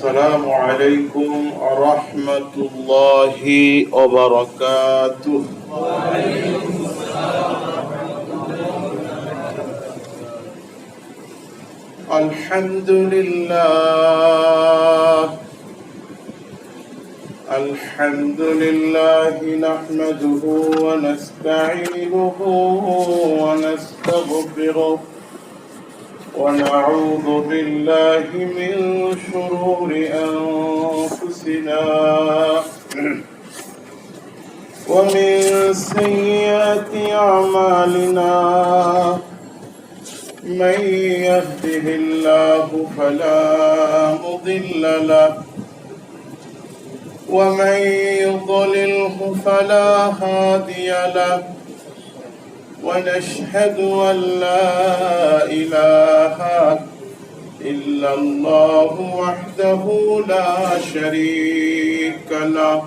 السلام عليكم ورحمة الله وبركاته. وعليكم السلام ورحمة الله وبركاته. الحمد لله نحمده ونستعينه ونستغفره ونعوذ بالله من شرور أنفسنا ومن سيئات أعمالنا. من يهده الله فلا مضل له ومن يضلله فلا هادي له. ونشهد أن لا إله إلا الله وحده لا شريك له.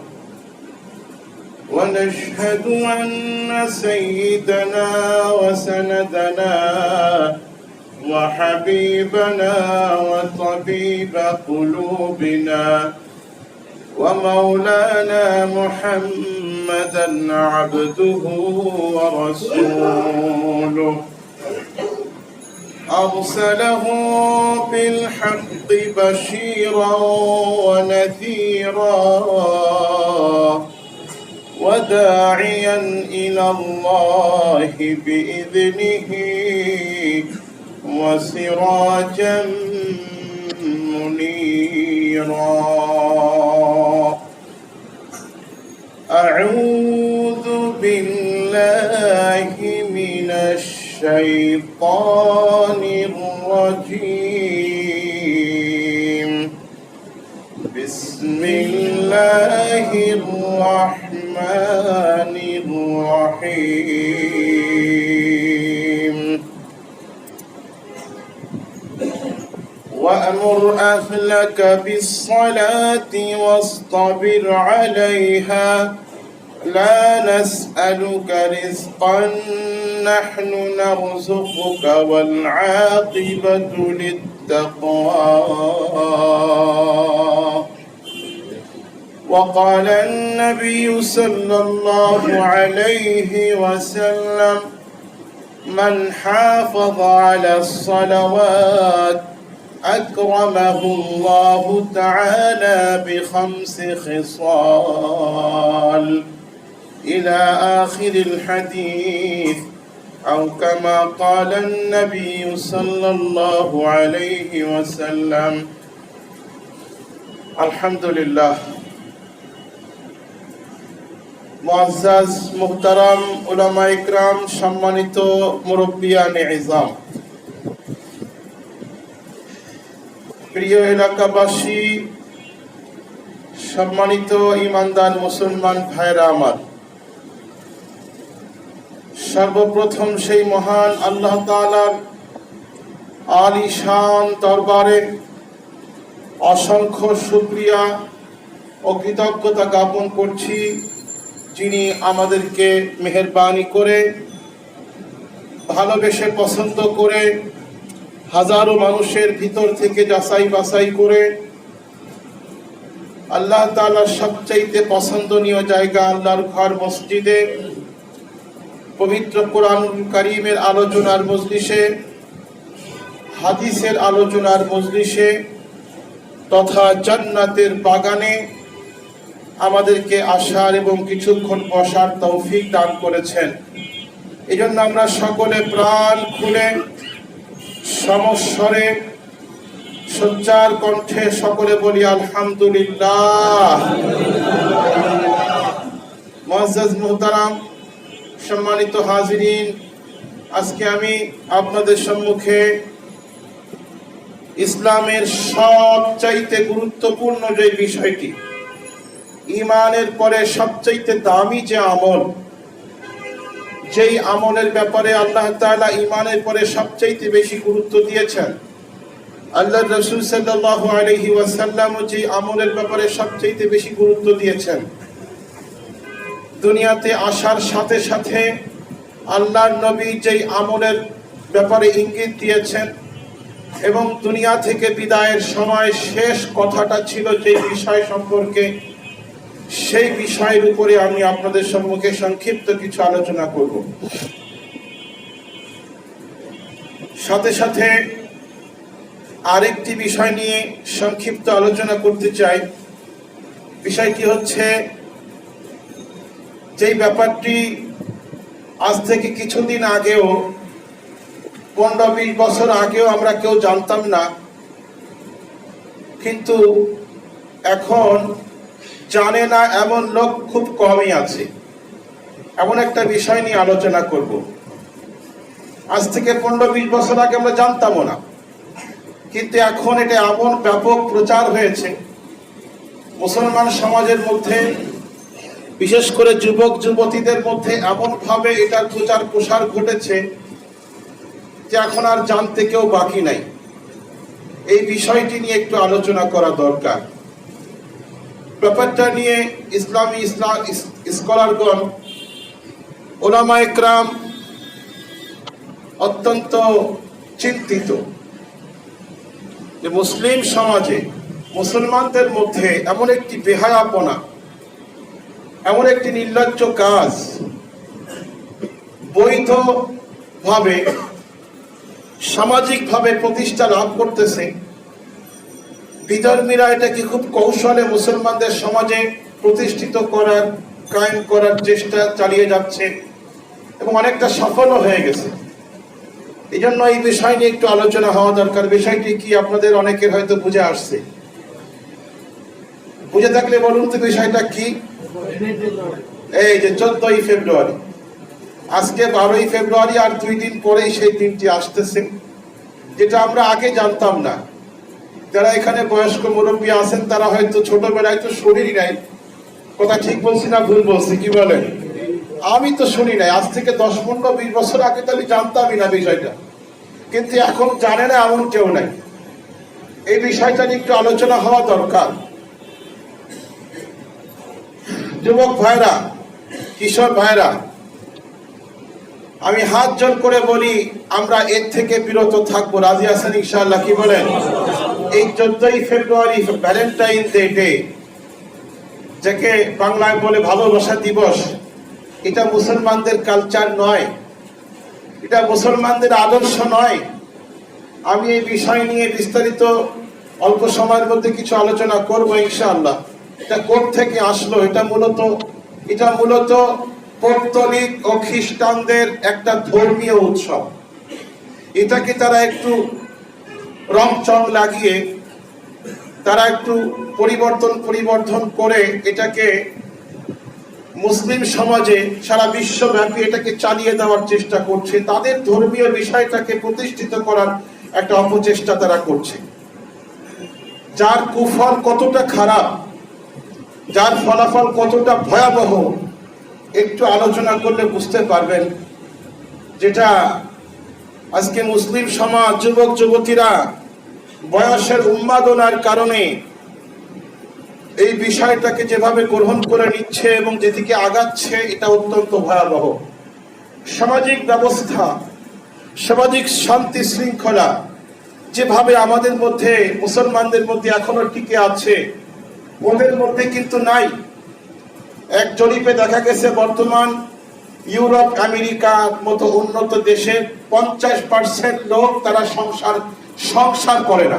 ونشهد أن سيدنا وسندنا وحبيبنا وطبيب قلوبنا ومولانا محمدا عبده ورسوله أرسله بالحق بشيرا ونذيرا وداعيا إلى الله بإذنه وسراجا منيرا. أعوذ بالله من الشيطان الرجيم. بسم الله الرحمن الرحيم. وأمر أهلك بالصلاة واصطبر عليها لا نسألك رزقا نحن نرزقك والعاقبة للتقوى. وقال النبي صلى الله عليه وسلم: من حافظ على الصلوات أكرمه الله تعالى ب5 خصال إلى آخر الحديث، أو كما قال النبي صلى الله عليه وسلم. الحمد لله. মুআজ্জাজ মুহতারাম উলামা ইকরাম, সম্মানিত মুরব্বিয়ানে ইজাম, প্রিয় এলাকাবাসী, সম্মানিত ইমানদার মুসলমান ভাইরা আমার, সর্বপ্রথম সেই মহান আল্লাহ তাআলার আলিশান দরবারে অসংখ্য শুকরিয়া ও কৃতজ্ঞতা জ্ঞাপন করছি, যিনি আমাদেরকে মেহেরবানি করে, ভালোবেসে, পছন্দ করে, হাজারো মানুষের ভিতর থেকে যাচাই বাছাই করে আল্লাহ তাআলার সবচাইতে পছন্দনীয় জায়গা আল্লাহর ঘর মসজিদে পবিত্র কোরআনুল কারীমের আলোচনার মজলিসে, হাদিসের আলোচনার মজলিসে তথা জান্নাতের বাগানে আমাদেরকে আসার এবং কিছুক্ষণ বসার তৌফিক দান করেছেন। এজন্য আমরা সকলে প্রাণ খুলে সমস্বরে সজ্জার কণ্ঠে সকলে বলি আলহামদুলিল্লাহ। মুআজ্জাজ মুহতারাম, সম্মানিত হাজিরিন, আজকে আমি আপনাদের সম্মুখে ইসলামের সবচাইতে গুরুত্বপূর্ণ যে বিষয়টি, ঈমানের পরে সবচাইতে দামি যে আমল, যেই আমলের ব্যাপারে আল্লাহ তাআলা ঈমানের পরে সবচাইতে বেশি গুরুত্ব দিয়েছেন, আল্লাহর রাসূল সাল্লাল্লাহু আলাইহি ওয়াসাল্লাম যে আমলের ব্যাপারে সবচাইতে বেশি গুরুত্ব দিয়েছেন, দুনিয়াতে আসার সাথে সাথে আল্লাহর নবী যেই আমলের ব্যাপারে ইঙ্গিত দিয়েছেন, এবং দুনিয়া থেকে বিদায়ের সময় শেষ কথাটা ছিল যে বিষয় সম্পর্কে, সেই বিষয়ের উপরে আমি আপনাদের সম্মুখে সংক্ষিপ্ত কিছু আলোচনা করব। সাথে সাথে আরেকটি বিষয় নিয়ে সংক্ষিপ্ত আলোচনা করতে চাই। বিষয়টি হচ্ছে, যেই ব্যাপারটি আজ থেকে কিছুদিন আগেও, 15-20 বছর আগেও আমরা কেউ জানতাম না, কিন্তু এখন জানে না এমন লোক খুব কমই আছে। এমন একটা বিষয় নিয়ে আলোচনা করব। আজ থেকে 15-20 বছর আগে আমরা জানতামও না, কিন্তু এখন এটা এমন ব্যাপক প্রচার হয়েছে মুসলমান সমাজের মধ্যে, বিশেষ করে যুবক যুবতীদের মধ্যে এমনভাবে এটার প্রচার প্রসার ঘটেছে যে এখন আর জানতে কেউ বাকি নাই। এই বিষয়টি নিয়ে একটু আলোচনা করা দরকার। ব্যাপারটা নিয়ে ইসলামী স্কলারগণ, ওলামা একরাম অত্যন্ত চিন্তিত যে মুসলিম সমাজে, মুসলমানদের মধ্যে এমন একটি বেহায়াপনা, এমন একটি নির্লজ্জ কাজ বৈধভাবে সামাজিকভাবে প্রতিষ্ঠা লাভ করতেছে। বিধর্মীরা এটাকে খুব কৌশলে মুসলমানদের সমাজে প্রতিষ্ঠিত করার, কায়েম করার চেষ্টা চালিয়ে যাচ্ছে এবং অনেকটা সফলও হয়ে গেছে। এই জন্য এই বিষয় নিয়ে একটু আলোচনা হওয়া দরকার। বিষয়টি কি আপনাদের অনেকের হয়তো বুঝে আসছে? বুঝে থাকলে বলুন তো বিষয়টা কি। এই যে 14ই ফেব্রুয়ারি, আজকে 12ই ফেব্রুয়ারি, আর 2 দিন পরেই সেই দিনটি আসতেছে, যেটা আমরা আগে জানতাম না। যারা এখানে বয়স্ক মুরব্বী আছেন তারা হয়তো ছোটবেলায় তো শরীরই নাই। কথা ঠিক বলছি না ভুল বলছি, কি বলেন? আমি তো শুনি নাই। আজ থেকে 10-15-20 বছর আগে তো আমি জানতামই না বিষয়টা, কিন্তু এখন জানে না এমন কেউ নাই। এই বিষয়টা নিয়ে একটু আলোচনা হওয়া দরকার। যুবক ভাইরা, কিশোর ভাইরা, আমি হাত জোর করে বলি, আমরা এর থেকে বিরত থাকবো। রাজি আছেন ইনশাআল্লাহ? কি বলেন? এই 14ই ফেব্রুয়ারি ভ্যালেন্টাইন ডে, যাকে বাংলায় বলে ভালোবাসা দিবস, এটা মুসলমানদের কালচার নয়, এটা মুসলমানদের আদর্শ নয়। আমি এই বিষয় নিয়ে বিস্তারিত অল্প সময়ের মধ্যে কিছু আলোচনা করবো ইনশাআল্লাহ। এটা কোত্থেকে আসলো? এটা মূলত পৌত্তলিক ও খ্রিস্টানদের একটা ধর্মীয় উৎসব। এটাকে তারা একটু রংচং লাগিয়ে, তারা একটু পরিবর্ধন করে এটাকে মুসলিম সমাজে সারা বিশ্বব্যাপী এটাকে চালিয়ে দেওয়ার চেষ্টা করছে। তাদের ধর্মীয় বিষয়টাকে প্রতিষ্ঠিত করার একটা অপচেষ্টা তারা করছে, যার কুফল কতটা খারাপ, যার ফলাফল কতটা ভয়াবহ একটু আলোচনা করলে বুঝতে পারবেন। যেটা আজকে মুসলিম সমাজ, যুবক যুবতীরা বয়সের উন্মাদনার কারণে এই বিষয়টাকে যেভাবে গ্রহণ করে নিচ্ছে এবং যেদিকে আগাচ্ছে, এটা অত্যন্ত ভয়াবহ। সামাজিক ব্যবস্থা, সামাজিক শান্তি শৃঙ্খলা যেভাবে আমাদের মধ্যে, মুসলমানদের মধ্যে এখনো টিকে আছে, ওদের মধ্যে কিন্তু নাই। এক জরিপে দেখা গেছে বর্তমান ইউরোপ, আমেরিকার মতো উন্নত দেশের 50% লোক তারা সংসার করে না,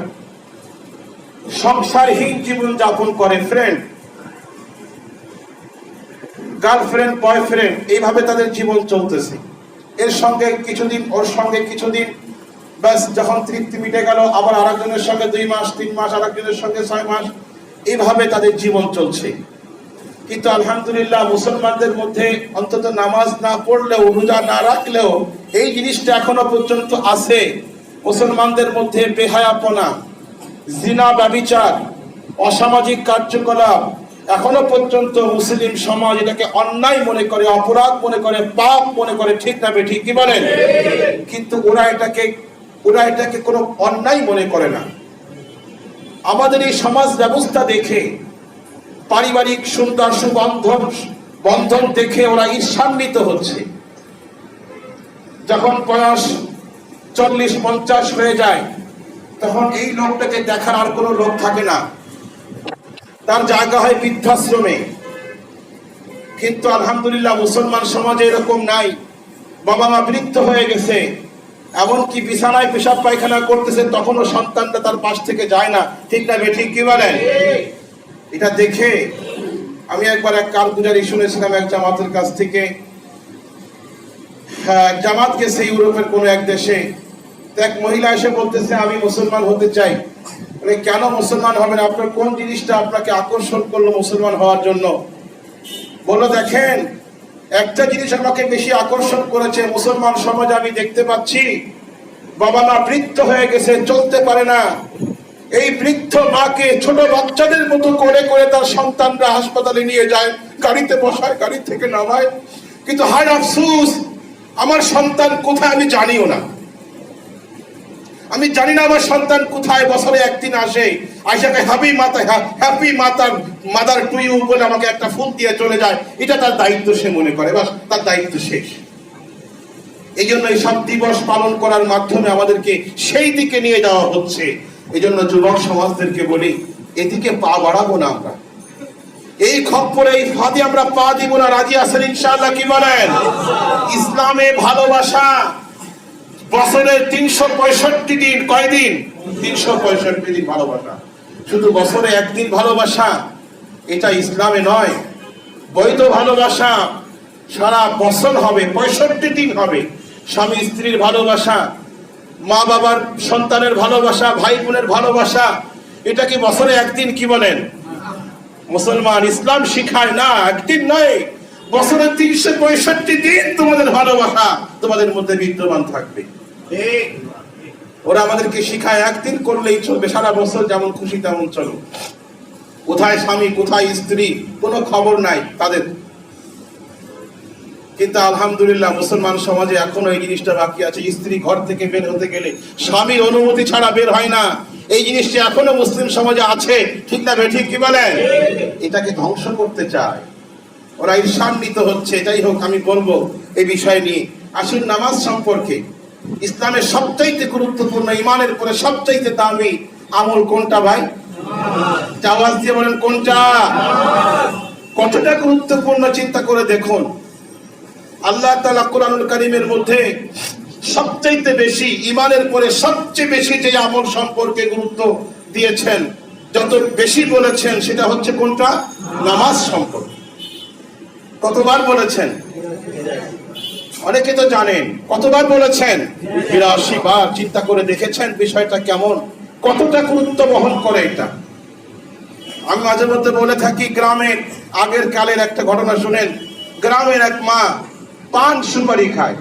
সংসারহীন জীবন যাপন করে। ফ্রেন্ড, গার্লফ্রেন্ড, বয়ফ্রেন্ড, এইভাবে তাদের জীবন চলতেছে। এর সঙ্গে কিছুদিন, ওর সঙ্গে কিছুদিন, ব্যাস যখন তৃপ্তি মিটে গেল আবার আরেকজনের সঙ্গে 2 মাস 3 মাস, আরেকজনের সঙ্গে 6 মাস, এইভাবে তাদের জীবন চলছে। কিন্তু আলহামদুলিল্লাহ মুসলমানদের মধ্যে অন্তত নামাজ না পড়লেও, রোজা না রাখলেও এই জিনিসটা এখনো পর্যন্ত আছে। মুসলমানদের মধ্যে বেহায়াপনা, জিনা, ব্যভিচার, অসামাজিক কার্যকলাপ এখনো পর্যন্ত মুসলিম সমাজ এটাকে অন্যায় মনে করে, অপরাধ মনে করে, পাপ মনে করে। ঠিক না ঠিক? কি বলেন? কিন্তু ওরা এটাকে কোনো অন্যায় মনে করে না। আমাদের এই সমাজ ব্যবস্থা দেখে, পারিবারিক সুন্দর বন্ধন দেখে ওরা ঈর্ষান্বিত হচ্ছে। যখন বয়স 40-50 হয়ে যায়, তখন এই লোকটাকে দেখার আর কোনো লোক থাকে না, তার জায়গা হয় বৃদ্ধাশ্রমে। কিন্তু আলহামদুলিল্লাহ মুসলমান সমাজে এরকম নাই। বাবা মা বৃদ্ধ হয়ে গেছে, এমনকি বিছানায় পেশাব পায়খানা করতেছে, তখনও সন্তানটা তার পাশ থেকে যায় না। ঠিক না বেঠিক কি বলেন? এটা দেখে আমি একবার এক কারগুজারি শুনেছিলাম এক জামাতের কাছ থেকে। জামাত গেছে ইউরোপের কোন এক দেশে, এক মহিলা এসে বলতেছে আমি মুসলমান হতে চাই। কেন মুসলমান হবেন? আপনার কোন জিনিসটা আপনাকে আকর্ষণ করলো মুসলমান হওয়ার জন্য? বললো দেখেন, একটা জিনিস আমাকে বেশি আকর্ষণ করেছে, মুসলমান সমাজে আমি দেখতে পাচ্ছি বাবা মা বৃদ্ধ হয়ে গেছে, চলতে পারে না। এই বৃদ্ধ মাকে ছোট বাচ্চাদের মতো করে করে তার সন্তানরা হাসপাতালে নিয়ে যায়, গাড়িতে বসায়, গাড়ি থেকে নামায়। কিন্তু হায় আফসোস, আমার সন্তান কোথায় আমি জানিও না। আমি জানি না আমার সন্তান কোথায়। বছরে একদিন আসে, আইসাকে হ্যাপি মাতা, হ্যাপি মাদার টু ইউ বলে আমাকে একটা ফুল দিয়ে চলে যায়। এটা তার দায়িত্ব, সে মনে করে বাস তার দায়িত্ব শেষ। এই জন্য এই সব দিবস পালন করার মাধ্যমে আমাদেরকে সেই দিকে নিয়ে যাওয়া হচ্ছে। এই জন্য যুবক সমাজদেরকে বলি, এদিকে পা বাড়াবো না আমরা। এই খপ্পরে, এই ফাঁদে আমরা পা দিব না। রাজি আছেন ইনশাআল্লাহ? কি বলেন? ইসলামে ভালোবাসা বছরের 365 দিন। কয়দিন? 365 দিন ভালোবাসা। শুধু বছরে একদিন ভালোবাসা এটা ইসলামে নয়। বৈধ ভালোবাসা সারা বছর হবে, 65 দিন হবে। স্বামী স্ত্রীর ভালোবাসা, মা বাবার সন্তানের ভালোবাসা, ভাই বোনের ভালোবাসা, এটা কি বছরে একদিন? কি বলেন? মুসলমান ইসলাম শিখায় না একদিন নয়, বছরে 365 দিন তোমাদের ভালোবাসা তোমাদের মধ্যে বিদ্যমান থাকবে। ওরা আমাদেরকে শিখায় একদিন করলেই চলবে, সারা বছর যেমন খুশি তেমন চলো। কোথায় স্বামী, কোথায় স্ত্রী, কোনো খবর নাই তাদের। কিন্তু আলহামদুলিল্লাহ মুসলমান সমাজে এখনো এই জিনিসটা বাকি আছে। স্ত্রী ঘর থেকে বের হতে গেলে স্বামীর অনুমতি ছাড়া বের হয় না। এই জিনিসটা এখনো মুসলিম সমাজে আছে। ঠিক না বেঠিক? কি বলেন? এটাকে ধ্বংস করতে চায় ওরা, ঈর্ষান্বিত হচ্ছে। যাই হোক, আমি বলবো এই বিষয় নিয়ে। আসুন নামাজ সম্পর্কে। ইসলামের সবচাইতে গুরুত্বপূর্ণ, ইমানের পরে সবচাইতে দামি আমল কোনটা ভাই? আওয়াজ দিয়ে বলেন কোনটা? কতটা গুরুত্বপূর্ণ চিন্তা করে দেখুন। আল্লাহ তাআলা কোরআনুল কারীমের মধ্যে সবচাইতে বেশি, ইমানের পরে সবচেয়ে বেশি যে আমল সম্পর্কে গুরুত্ব দিয়েছেন, যত বেশি বলেছেন, সেটা হচ্ছে কোনটা? নামাজ সম্পর্কে। কতবার বলেছেন? অনেকে তো জানেন। কতবার বলেছেন? 82 বার। চিন্তা করে দেখেছেন বিষয়টা কেমন, কতটা গুরুত্ব বহন করে এটা? আমি মাঝে মধ্যে বলে থাকি, গ্রামের আগের কালের একটা ঘটনা শুনেন। গ্রামের এক মা পান সুপারি খায়,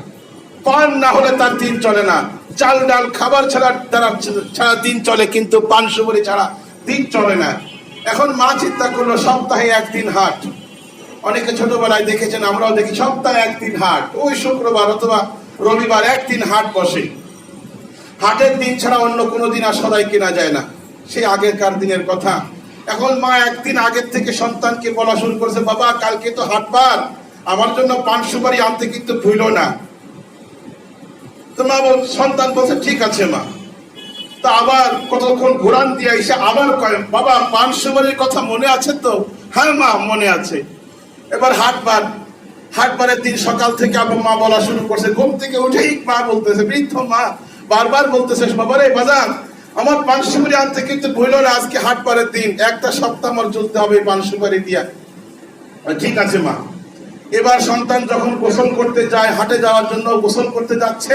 পান না হলে তার দিন চলে না। চাল ডাল খাবার ছাড়া দিন চলে, কিন্তু পান সুপারি ছাড়া দিন চলে না। এখন মা চিন্তা করলো সপ্তাহে একদিন হাট। অনেকে ছোটবেলায় দেখেছেন, আমরাও দেখি, সপ্তাহে একদিন হাট। ওই শুক্রবার অথবা রবিবার একদিন হাট বসে। হাটের দিন ছাড়া অন্য কোনো দিন আর সদাই কেনা যায় না, সেই আগেরকার দিনের কথা। এখন মা একদিন আগের থেকে সন্তানকে বলা শুরু করেছে, বাবা কালকে তো হাটবার, আমার জন্য পান সুপারি আনতে কিন্তু ভুলো না। তো মা সন্তান বলছে ঠিক আছে মা। তা আবার কতক্ষণ ঘোরান দিয়ে এসে আবার কয়, বাবা পান সুপারির কথা মনে আছে তো? হ্যাঁ মা মনে আছে। এবার হাটবারের দিন সকাল থেকে আবার মা বলা শুরু করছে। ঘুম থেকে উঠেই মা বলতেছে, বৃদ্ধ মা বারবার বলতেছে, বাবা রে বাজার, আমার পান সুপারি আনতে কিন্তু ভুলো না, আজকে হাটবারের দিন, একটা সপ্তাহ আমার চলতে হবে পান সুপারি দিয়া। ঠিক আছে মা। এবার সন্তান যখন গোসল করতে যায়, হাটে যাওয়ার জন্য গোসল করতে যাচ্ছে,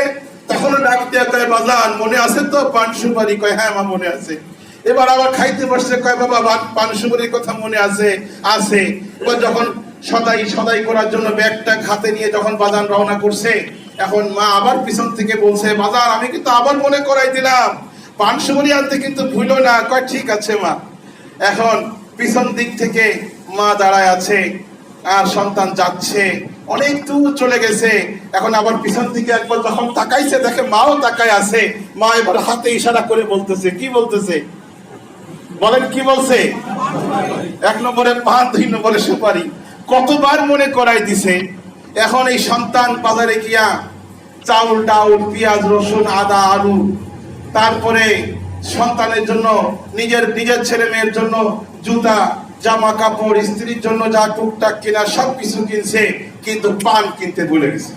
তখন ডাক দিয়ে কয়, বাজার মনে আছে তো পান সুপারি? কয় হ্যাঁ মা মনে আছে। এবার আবার খাইতে বসছে, কয় বাবা পান সুপারির কথা মনে আছে? আছে। এবার যখন সদাই করার জন্য ব্যাগটা হাতে নিয়ে যখন বাজার রওনা করছে, এখন মা আবার পিছন থেকে বলছে, বাজার আমি কিন্তু আবার মনে করাই দিলাম, পান সুপারি আনতে কিন্তু ভুলো না। কয় ঠিক আছে মা। এখন পিছন দিক থেকে মা দাঁড়ায় আছে, আর সন্তান যাচ্ছে, অনেক দূর চলে গেছে। এখন আবার পিছন দিকে একবার যখন তাকাইছে, দেখে মাও তাকায় আছে। মা এবার হাতে ইশারা করে বলতেছে, কি বলতেছে বলেন? কি বলছে? 1 নম্বরে পান, 2 নম্বরে সুপারি। কতবার মনে করাই দিছে। এখন এই সন্তান বাজারে গিয়া চাউল ডাউল পেঁয়াজ রসুন আদা আলু, তারপরে সন্তানের জন্য, নিজের ছেলে মেয়ের জন্য জুতা, জামা কাপড়, স্ত্রীর জন্য যা টুকটাক কিনা সবকিছু কিনছে, কিন্তু পান কিনতে ভুলে গেছে,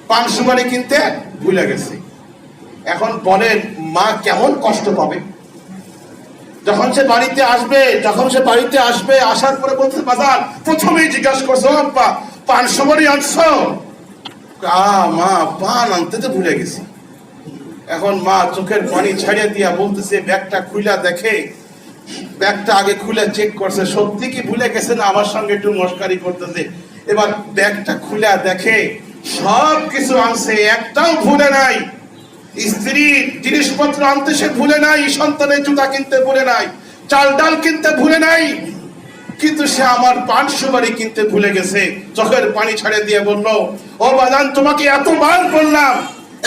পান সুপারি কিনতে ভুলে গেছে। এখন বলেন মা কেমন কষ্ট পাবে যখন সে বাড়িতে আসবে, আসার পরে বলতে বাজার প্রথমেই জিজ্ঞাসা করছো আব্বা পান সুপারি আনছো? মা পান আনতে তো ভুলে গেছি। এখন মা চোখের পানি ছাড়িয়ে দিয়া বলতেছে ব্যাগটা খুলে দেখে, ব্যাগটা আগে খুলে চেক করছে সত্যি কি ভুলে গেছে না আমার সঙ্গে একটু মস্কারি করতেছে। এবার ব্যাগটা খুলে দেখে সব কিছু আনছে, একটাও ভুলে নাই। স্ত্রীর জিনিসপত্র আনতে সে ভুলে নাই, সন্তানের জুতা কিনতে ভুলে নাই, চাল ডাল কিনতে ভুলে নাই, কিন্তু সে আমার পান সুপারি কিনতে ভুলে গেছে। চোখের পানি ছাড়িয়ে দিয়ে বলল, ও বাজান তোমাকে এতবার বললাম,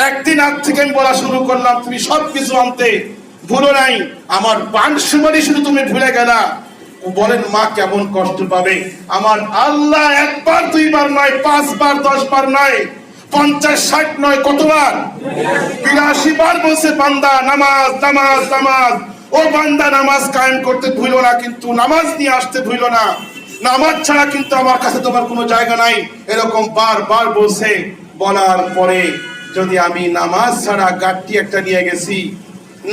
একদিন আগ থেকে আমি বলা শুরু করলাম তুমি সবকিছু আনতে ভুলো নাই, আমার পান সুপারি শুধু তুমি ভুলে গেলা। বলেন মা কেমন কষ্ট পাবে। আমার আল্লাহ একবার দুইবার নয়, 5 বার 10 বার নয়, 50 60 নয়, কতবার? 82 বার বলছে বান্দা নামাজ নামাজ নামাজ। ও বান্দা নামাজ কায়েম করতে ভুলো না, কিন্তু নামাজ নিয়ে আসতে ভুলো না, নামাজ ছাড়া কিন্তু আমার কাছে তোমার কোনো জায়গা নাই, এরকম বারবার বলছে। বলার পরে যদি আমি নামাজ ছাড়া গাড়ি একটা নিয়ে গেছি,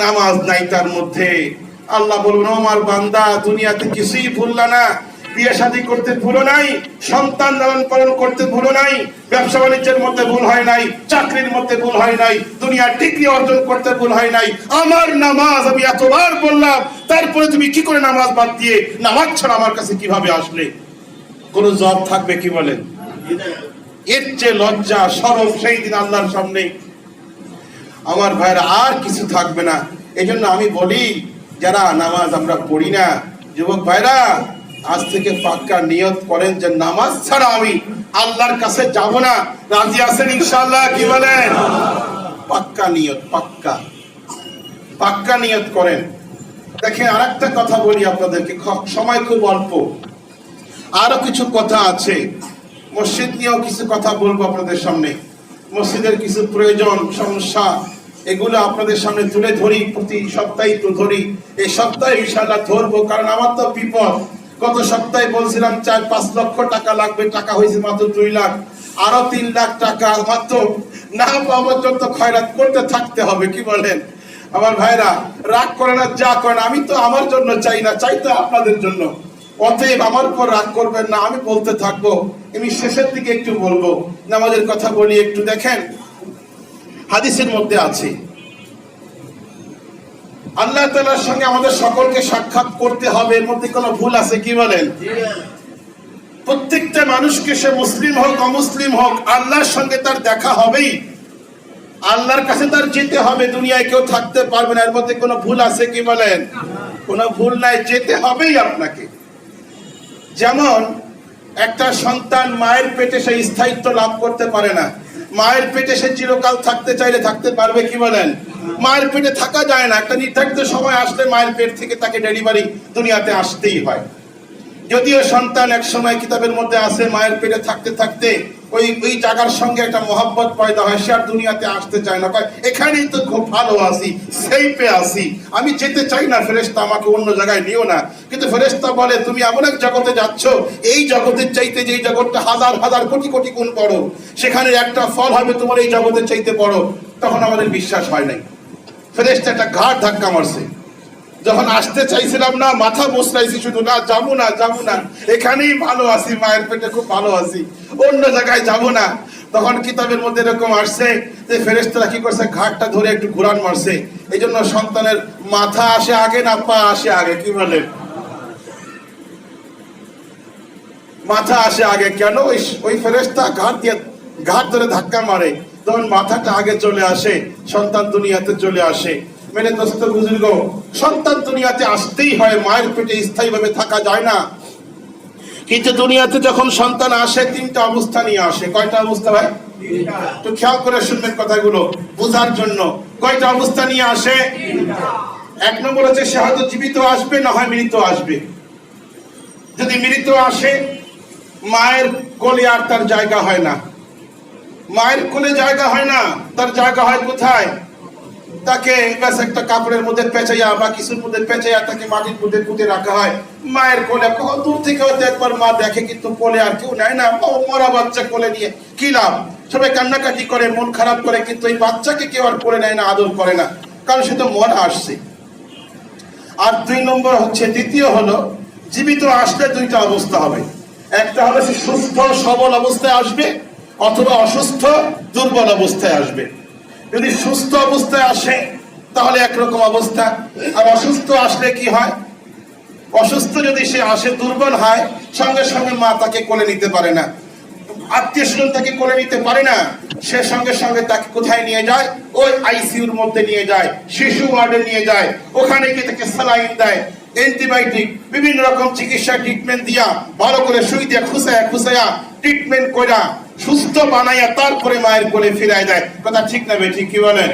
নামাজ নাই তার মধ্যে, আল্লাহ বলবেন আমার বান্দা দুনিয়াতে কিছুই ভুললা না, বিয়ে শাদী করতে ভুলো নাই, সন্তান লালন পালন করতে ভুলো নাই, ব্যবসা বাণিজ্যের মধ্যে ভুল হয় নাই, চাকরির মধ্যে ভুল হয় নাই, দুনিয়ার ডিগ্রি অর্জন করতে ভুল হয় নাই। আমার নামাজ আমি এতবার বললাম, তারপরে তুমি কি করে নামাজ বাদ দিয়ে নামাজ ছাড়া আমার কাছে কিভাবে আসলে? কোন জবাব থাকবে কি বলেন? এর চেয়ে লজ্জা শরম সেই দিন আল্লাহর সামনে আমার ভাইরা আর কিছু থাকবে না। এই জন্য আমি বলি যারা নামাজ আমরা পড়ি না, যুবক ভাইরা আজ থেকে পাক্কা নিয়ত করেন যে নামাজ ছাড়া আমি আল্লাহর কাছে যাব না। রাজি আছেন ইনশাআল্লাহ? কি বলেন? পাক্কা নিয়ত, পাক্কা নিয়ত করেন। দেখেন আরেকটা কথা বলি আপনাদেরকে, সময় খুব অল্প, আরো কিছু কথা আছে, মসজিদ নিয়েও কিছু কথা বলবো আপনাদের সামনে। মসজিদের কিছু প্রয়োজন সমস্যা এগুলো আপনাদের সামনে তুলে ধরি, প্রতি সপ্তাহে তো ধরি, এই সপ্তাহে ইনশাআল্লাহ ধরবো, কারণ আমার তো বিপদ। গত সপ্তাহে বলছিলাম 4-5 লক্ষ টাকা লাগবে, টাকা হয়েছে মাত্র 2 লাখ, আরো 3 লাখ টাকা মাত্র না পাওয়ার জন্য খয়রাত করতে থাকতে হবে। কি বলেন আমার ভাইরা? রাগ করে না, যা করেন, আমি তো আমার জন্য চাই না, চাই তো আপনাদের জন্য। অতএব আমার উপর রাগ করবেন না, আমি বলতে থাকবো। আমি শেষের দিকে একটু বলবো, নামাজের কথা বলি একটু। দেখেন হাদিসের মধ্যে আছে আল্লাহ তাআলার সঙ্গে আমাদের সকলকে সাক্ষাৎ করতে হবে, এর মধ্যে কোনো ভুল আছে? কি বলেন? প্রত্যেকটা মানুষকে, সে মুসলিম হোক অমুসলিম হোক, আল্লাহর সঙ্গে তার দেখা হবেই, আল্লাহর কাছে তার যেতে হবে, দুনিয়ায় কেউ থাকতে পারবে না। এর মধ্যে কোনো ভুল আছে? কি বলেন? কোনো ভুল নাই, যেতে হবেই আপনাকে। যেমন একটা সন্তান মায়ের পেটে সে স্থায়িত্ব লাভ করতে পারে না, মায়ের পেটে সে চিরকাল থাকতে চাইলে থাকতে পারবে? কি বলেন? মায়ের পেটে থাকা যায় না, একটা নির্ধারিত সময় আসলে মায়ের পেট থেকে তাকে ডেলিভারি দুনিয়াতে আসতেই হয়। যদিও সন্তান এক সময় কিতাবের মধ্যে আছে মায়ের পেটে থাকতে থাকতে ওই জায়গার সঙ্গে একটা মহব্বত পয়দা হয়, সে আর দুনিয়াতে আসতে চায় না, এখানেই তো খুব ভালো আছি, সেইপে আছি, আমি যেতে চাই না, ফেরেশতা আমাকে অন্য জায়গায় নিও না। কিন্তু ফেরেশতা বলে তুমি এমন এক জগতে যাচ্ছ, এই জগতের চাইতে যে জগৎটা হাজার হাজার কোটি কোটি গুণ বড়, সেখানে একটা ফল হবে তোমার এই জগতের চাইতে বড়। তখন আমাদের বিশ্বাস হয় নাই। ফেরেশতা একটা ঘাট ধাক্কা মারছে, যখন আসতে চাইছিলাম না, মাথা মুচড়াইছি শুধু, না যাবো না, এখানেই ভালো আছি, মায়ের পেটে খুব ভালো আছি, অন্য জায়গায় যাবো না। তখন কিতাবের মধ্যে এরকম আসছে যে ফেরেশতারা কি করছে, ঘাটটা ধরে একটু ঘুরান মারছে। এই জন্য সন্তানের মাথা আসে আগে না পা আসে আগে? কি বলে? মাথা আসে আগে। কেন? ওই ফেরেশতা ঘাট ধরে ধাক্কা মারে, তখন মাথাটা আগে চলে আসে, সন্তান দুনিয়াতে চলে আসে। মেরে দোস্ত বুজুর্গ, সন্তান দুনিয়াতে আসতেই হয়, মায়ের পেটে স্থায়ীভাবে থাকা যায় না। কিন্তু দুনিয়াতে যখন সন্তান আসে 3টা অবস্থা নিয়ে আসে। কয়টা অবস্থা ভাই? একটু খেয়াল করে শুনবেন কথাগুলো বোঝার জন্য। কয়টা অবস্থা নিয়ে আসে? 1 নম্বর হচ্ছে সে হয়তো জীবিত আসবে, না হয় মৃত আসবে। যদি মৃত আসে, মায়ের কোলে আর তার জায়গা হয় না, মায়ের কোলে জায়গা হয় না, তার জায়গা হয় কোথায়? তাকে ব্যাস একটা কাপড়ের মধ্যে পেঁচাইয়া বা কিছুর মধ্যে পেঁচাইয়া তাকে মাটির মধ্যে পুঁতে রাখা হয় মায়ের কোলে। কখন দূর থেকে হয়তো একবার মা দেখে, কিন্তু কোলে আর কেউ নেয় না। মরা বাচ্চা কোলে নিয়ে কি লাভ? সবাই কান্নাকাটি করে, মন খারাপ করে, কিন্তু এই বাচ্চাকে কেউ আর কোলে নেয় না, আদর করে না, কারণ সে তো মরা আসছে। আর দ্বিতীয় হলো জীবিত আসলে দুইটা অবস্থা হবে। একটা হলো সে সুস্থ সবল অবস্থায় আসবে, অথবা অসুস্থ দুর্বল অবস্থায় আসবে। যদি সুস্থ অবস্থায় আসে তাহলে একরকম অবস্থা, আর অসুস্থ আসলে কি হয়? অসুস্থ যদি সে আসে, দুর্বল হয়, সঙ্গে সঙ্গে মা তাকে কোলে নিতে পারে না, আত্মীয় স্বজন তাকে কোলে নিতে পারে না, সে সঙ্গে সঙ্গে তাকে কোথায় নিয়ে যায়? ওই আইসিইউর মধ্যে নিয়ে যায়, শিশু ওয়ার্ডে নিয়ে যায়। ওখানে গিয়ে তাকে স্যালাইন দেয়, অ্যান্টিবায়োটিক, বিভিন্ন রকম চিকিৎসা ট্রিটমেন্ট দিয়া, ভালো করে সুই দিয়া খুসায়া ট্রিটমেন্ট কইরা সুস্থ বানাইয়া তারপরে মায়ের কোলে ফিরাই দেয়। কথা ঠিক না বেঠিক? কি বলেন?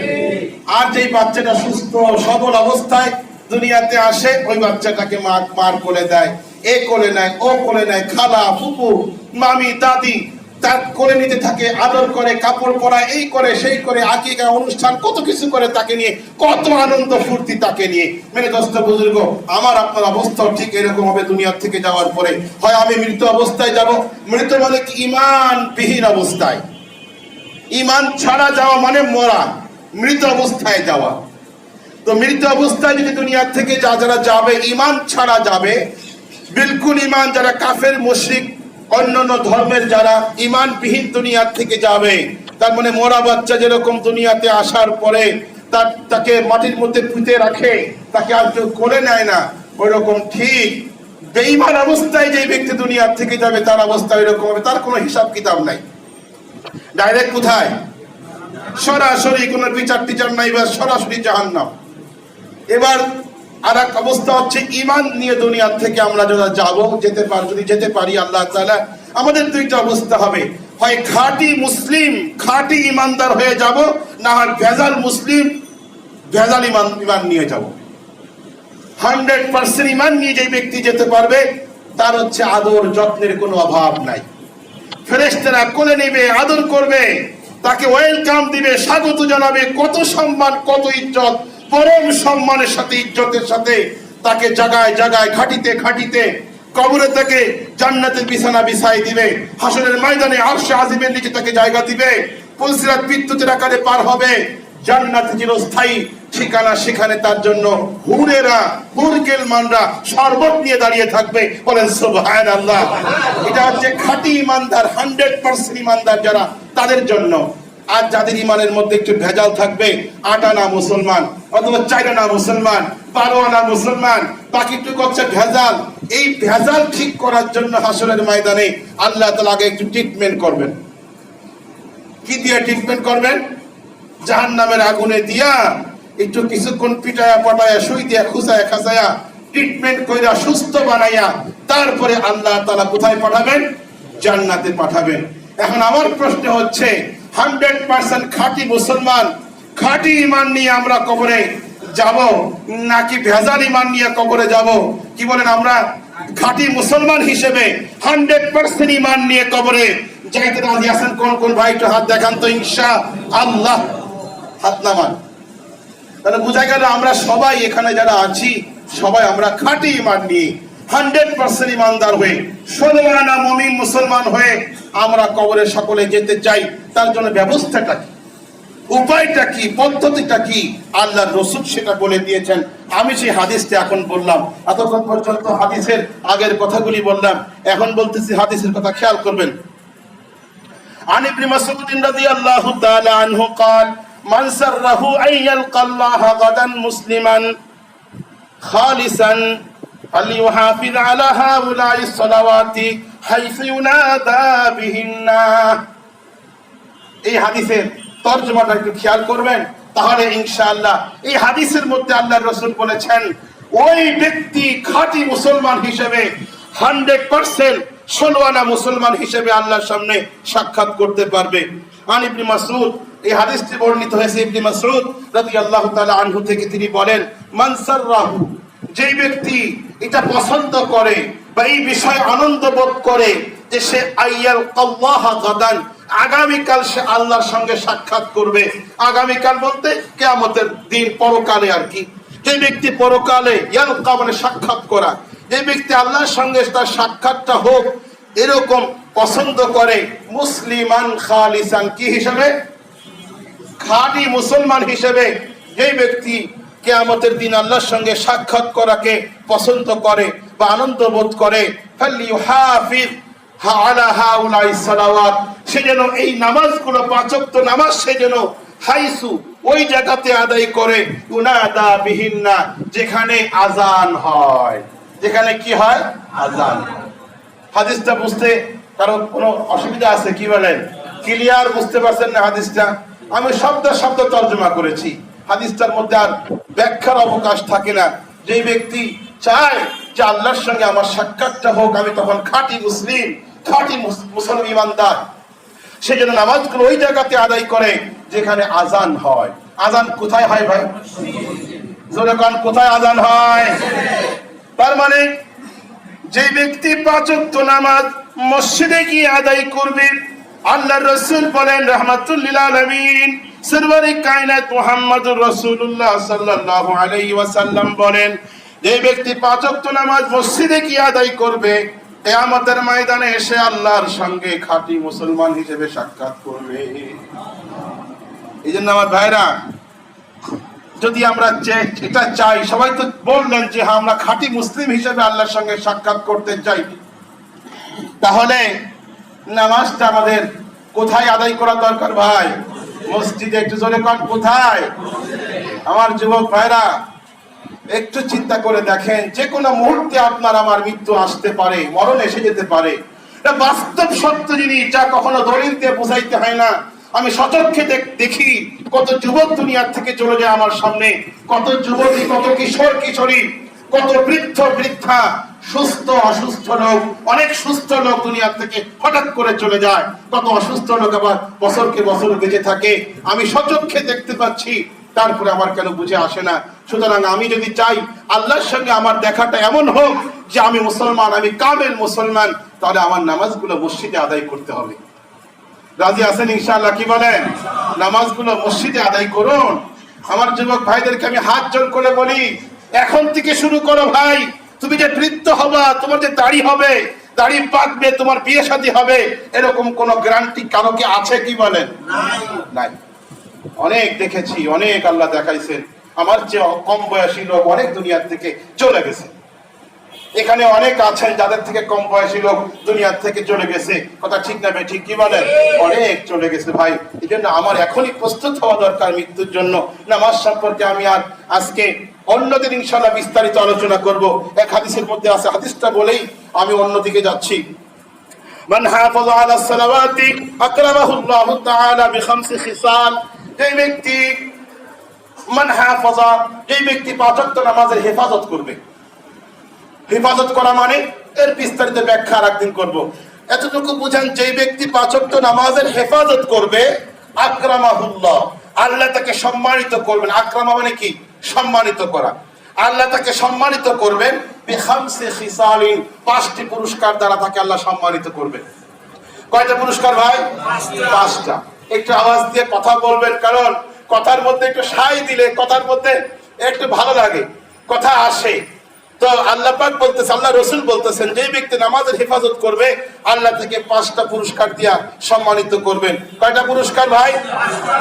আর যেই বাচ্চাটা সুস্থ সবল অবস্থায় দুনিয়াতে আসে, ওই বাচ্চাটাকে মার কোলে দেয়, এ কোলে নেয়, ও কোলে নেয়, খালা, ফুপু, মামি, দাদি তার কোলে নিতে থাকে, আদর করে, কাপড় পরায়, এই করে সেই করে, আকিকা অনুষ্ঠান কত কিছু করে তাকে নিয়ে, কত আনন্দ ফুর্তি তাকে নিয়ে। মেরে দোস্ত বুজুর্গ, আমার আপনার অবস্থাও ঠিক এরকম হবে দুনিয়ার থেকে যাওয়ার পরে। হয় আমি মৃত অবস্থায় যাব, মৃত মানে কি? ইমানবিহীন অবস্থায়। ইমান ছাড়া যাওয়া মানে মরা, মৃত অবস্থায় যাওয়া। তো মৃত অবস্থায় যদি দুনিয়ার থেকে যারা যাবে, ইমান ছাড়া যাবে, বিলকুল ইমান, যারা কাফের মুশরিক অন্যান্য ধর্মের যারা ইমানবিহীন দুনিয়ার থেকে যাবে, তার মানে মরা বাচ্চা যেরকম দুনিয়াতে আসার পরে তাকে মাটির মধ্যে পুঁতে রাখে, তাকে আর কেউ কোলে নেয় না, ওই রকম ঠিক বেঈমান অবস্থায় যে ব্যক্তি দুনিয়ার থেকে যাবে তার অবস্থা এরকম হবে। তার কোনো হিসাব কিতাব নাই, ডাইরেক্ট কোথায়? সরাসরি, কোনো বিচার টিচার নাই, বা সরাসরি জাহান্নাম। এবার আর এক অবস্থা হচ্ছে ইমান নিয়ে দুনিয়ার থেকে আমরা যারা যাবো, যদি যেতে পারি আল্লাহ তাআলা, আমাদের দুইটা অবস্থা হবে। হয় খাঁটি মুসলিম, খাঁটি ইমানদার হয়ে যাব, না হয় ভেজাল মুসলিম, ভেজাল ইমান নিয়ে যাব। 100% ইমান নিয়ে যে ব্যক্তি যেতে পারবে তার হচ্ছে আদর যত্নের কোনো অভাব নাই। ফেরেশতারা কোলে নেবে, আদর করবে, তাকে ওয়েলকাম দিবে, স্বাগত জানাবে, কত সম্মান, কত ইজ্জত, পরম সম্মানের সাথে, ইজ্জতের সাথে তাকে জায়গায় জায়গায়, খাটিতে খাটিতে, কবরে তাকে জান্নাতের বিছানা বিছাই দিবে, হাসরের ময়দানে আরশে আজিমের নিচে তাকে জায়গা দিবে, পুলসিরাত বিদ্যুতের আকারে পার হবে, জান্নাতে চিরস্থায়ী ঠিকানা, সেখানে তার জন্য হুরেরা, হুরগেলমানরা শরবত নিয়ে দাঁড়িয়ে থাকবে। বলেন সুবহানাল্লাহ। এটা হচ্ছে খাঁটি ইমানদার, 100% ইমানদার যারা, তাদের জন্য। আর যাদের ইমানের মধ্যে একটু ভেজাল থাকবে, 8 আনা মুসলমান অথবা 4 আনা মুসলমান, 12 আনা মুসলমান, বাকিটুকু হচ্ছে ভেজাল, এই ভেজাল ঠিক করার জন্য হাসরের ময়দানে আল্লাহ তাআলা আগে একটু ট্রিটমেন্ট করবেন। কি দিয়ে ট্রিটমেন্ট করবেন? জাহান্নামের আগুনে দিয়া একটু কিছুক্ষণ পিটায়া পাটায়া, সুই দিয়া খুসায়া খাসায়া ট্রিটমেন্ট কইরা সুস্থ বানাইয়া তারপরে আল্লাহ তাআলা কোথায় পাঠাবেন? জান্নাতে পাঠাবেন। এখন আমার প্রশ্ন হচ্ছে, 100% খাঁটি মুসলমান, খাঁটি ইমান নিয়ে আমরা কবরে যাব, নাকি ভেজাল ইমান নিয়ে কবরে যাব? কি বলেন? আমরা খাঁটি মুসলমান হিসেবে 100% ইমান নিয়ে কবরে যাইতে রাজি আছেন? কোন কোন ভাই একটু হাত দেখান তো, ইনশাআল্লাহ। হাত নামান। তাহলে বোঝা গেল আমরা সবাই এখানে যারা আছি, সবাই আমরা খাঁটি ইমান নিয়ে 100% ইমানদার হয়ে, 16 আনা মুমিন মুসলমান হয়ে আমরা কবরে সকলে যেতে চাই। তার জন্য ব্যবস্থাটা কি, উপায়টা কি, পদ্ধতিটা কি? আল্লাহর রাসূল সেটা বলে দিয়েছেন। আমি সেই হাদিসটা এখন বললাম, এতক্ষণ পর্যন্ত হাদিসের আগের কথাগুলি বললাম, এখন বলতেছি হাদিসের কথা, খেয়াল করবেন। আন ইবনে মাসউদ রাদিয়াল্লাহু তাআলা আনহু قال من سره أن يلقى الله غدا مسلما خالصا فليحافظ على هؤلاء الصلوات حيث ينادى بهن। এই হাদিসের তরজমাটা একটু খেয়াল করবেন, তাহলে ইনশাআল্লাহ এই হাদিসের মধ্যে আল্লাহর রাসূল বলেছেন, ওই ব্যক্তি খাঁটি মুসলমান হিসেবে 100% 16 আনা মুসলমান হিসেবে আল্লাহর সামনে সাক্ষাৎ করতে পারবে। আন ইবনে মাসউদ, এই হাদিসটি বর্ণিত হয়েছে ইবনে মাসউদ রাদিয়াল্লাহু তাআলা আনহু থেকে। তিনি বলেন, মান সাররাহু, যেই ব্যক্তি এটা পছন্দ করে বা এই বিষয়ে আনন্দ বোধ করে যে সে আইয়াল আল্লাহ গাদান, আগামীকাল সে আল্লাহর সঙ্গে সাক্ষাৎ করবে। আগামীকাল বলতে কিয়ামতের দিন, পরকালে আর কি। যে ব্যক্তি পরকালে ইয়ালকা মানে সাক্ষাৎ করা, যে ব্যক্তি আল্লাহর সঙ্গে তার সাক্ষাৎটা হোক এরকম পছন্দ করে, মুসলিমান খালিসান, কি হিসেবে? খাঁটি মুসলমান হিসেবে যে ব্যক্তি কিয়ামতের দিন আল্লাহর সঙ্গে সাক্ষাৎ করাকে পছন্দ করে বা আনন্দ বোধ করে, ফালিয়ুহাফিজ আলা হাউলাই সালাওয়াত, সে যেন এই নামাজগুলো, পাঁচ ওয়াক্ত নামাজ সে যেন হাইসু ওই জায়গাতে আদায় করে, উনাদা বিহিন্না, যেখানে আজান হয়। যেখানে কি হয়? আজান। হাদিসটা বুঝতে কারো কোনো অসুবিধা আছে কি বলেন? ক্লিয়ার বুঝতে পারছেন না হাদিসটা? আমি শব্দ শব্দ তর্জমা করেছি, হাদিসটার মধ্যে আর ব্যাখ্যার অবকাশ থাকে না। যে ব্যক্তি চায় যে আল্লাহর সঙ্গে আমার সাক্ষাৎটা হোক, আমি তখন খাঁটি মুসলিম, খাঁটি মুসলমান ইমানদার, সে যেন নামাজগুলো ওই জায়গাতে আদায় করে যেখানে আজান হয়। আজান কোথায় হয় ভাই? জোরে কোন, কোথায় আজান হয়? তার মানে যে ব্যক্তি পাঁচ ওয়াক্ত নামাজ মসজিদে গিয়ে আদায় করবে, আল্লাহর রাসূল বলেন রাহমাতুল লিল আলামিন সরওয়ারে কায়নাত মুহাম্মদুর রাসূলুল্লাহ সাল্লাল্লাহু আলাইহি ওয়াসাল্লাম বলেন, যে ব্যক্তি পাঁচ ওয়াক্ত নামাজ মসজিদে গিয়ে আদায় করবে, কিয়ামতের ময়দানে এসে আল্লাহর সঙ্গে খাঁটি মুসলমান হিসেবে সাক্ষাৎ করবে। এই জন্য আমার ভাইরা, যদি আমরা এটা চাই, সবাই তো বললেন যে হ্যাঁ আমরা খাঁটি মুসলিম হিসেবে আল্লাহর সঙ্গে সাক্ষাৎ করতে চাই, তাহলে নামাজটা আমাদের কোথায় আদায় করা দরকার ভাই? মসজিদে। একটু জোরে কোন, কোথায়? আমার যুবক ভাইরা, একটু চিন্তা করে দেখেন, যে কোনো মুহূর্তে আপনার আমার মৃত্যু আসতে পারে, মরণ এসে যেতে পারে। এটা বাস্তব সত্য জিনিস, যা কখনো দলিল দিয়ে বোঝাইতে হয় না। আমি সচক্ষে দেখি কত যুবক দুনিয়ার থেকে চলে যায় আমার সামনে, কত যুবতী, কত কিশোর কিশোরী, কত বৃদ্ধ বৃদ্ধা, সুস্থ অসুস্থ লোক, অনেক সুস্থ লোক দুনিয়ার থেকে হঠাৎ করে চলে যায়, কত অসুস্থ লোক আবার বছরকে বছর বেঁচে থাকে। আমি সচক্ষে দেখতে পাচ্ছি, তারপরে আমার কেন বুঝে আসে না? সুতরাং আমি যদি চাই আল্লাহর সঙ্গে আমার দেখাটা এমন হোক যে আমি মুসলমান, আমি কামেল মুসলমান, তাহলে আমার নামাজগুলো মসজিদে আদায় করতে হবে। রাজি আছেন ইনশাআল্লাহ? কি বলেন? নামাজগুলো মসজিদে আদায় করুন। আমার যুবক ভাইদেরকে আমি হাত জোড় করে বলি, এখন থেকে শুরু করো ভাই। তুমি যে বৃদ্ধ হবা, তোমার যে দাড়ি হবে, দাড়ি পাকবে, তোমার বিয়ে শাদী হবে, এরকম কোন গ্যারান্টি কারো কি আছে? কি বলেন? নাই। অনেক দেখেছি, অনেক আল্লাহ দেখাইছেন, আমার যে কম বয়সী লোক অনেক দুনিয়ার থেকে চলে গেছে। এখানে অনেক আছেন যাদের থেকে কম বয়সী লোক দুনিয়ার থেকে চলে গেছে। কথা ঠিক না ঠিক? কি বলেন? অনেক চলে গেছে ভাই। এই জন্য আমার এখনই প্রস্তুত হওয়া দরকার মৃত্যুর জন্য। নামাজ সম্পর্কে আমি আর আজকে অন্যদিন ইনশাআল্লাহ বিস্তারিত আলোচনা করব। এক হাদিসের মধ্যে আছে, হাদিসটা বলেই আমি অন্যদিকে যাচ্ছি। মান হাফাযা আলা সালাওয়াতি আকরামাহুল্লাহু তাআলা বিখামসি খিসাল, যে ব্যক্তি মান হাফাযা, যে ব্যক্তি পাঁচ ওয়াক্ত নামাজের হেফাজত করবে। হেফাজত করা মানে এর বিস্তারিত ব্যাখ্যা আরেকদিন করব। এতটুকু বুঝেন, যে ব্যক্তি পাঁচ ওয়াক্ত নামাজের হেফাজত করবে, আকরামাহুল্লাহ, আল্লাহ তাকে সম্মানিত করবেন। আকরামা মানে কি? সম্মানিত করা। আল্লাহ তাকে সম্মানিত করবেন বিখামসি খিসালিন, পাঁচটি পুরস্কার দ্বারা তাকে আল্লাহ সম্মানিত করবেন। কয়টা পুরস্কার ভাই? পাঁচটা। একটু আওয়াজ দিয়ে কথা বলবেন, কারণ কথার মধ্যে একটু সায় দিলে কথার মধ্যে একটু ভালো লাগে, কথা আসে। তো আল্লাহ পাক বলতেছেন, আল্লাহ রাসূল বলতেছেন, যে ব্যক্তি নামাজের হেফাজত করবে আল্লাহ থেকে পাঁচটা পুরস্কার দিয়া সম্মানিত করবেন। কয়টা পুরস্কার ভাই?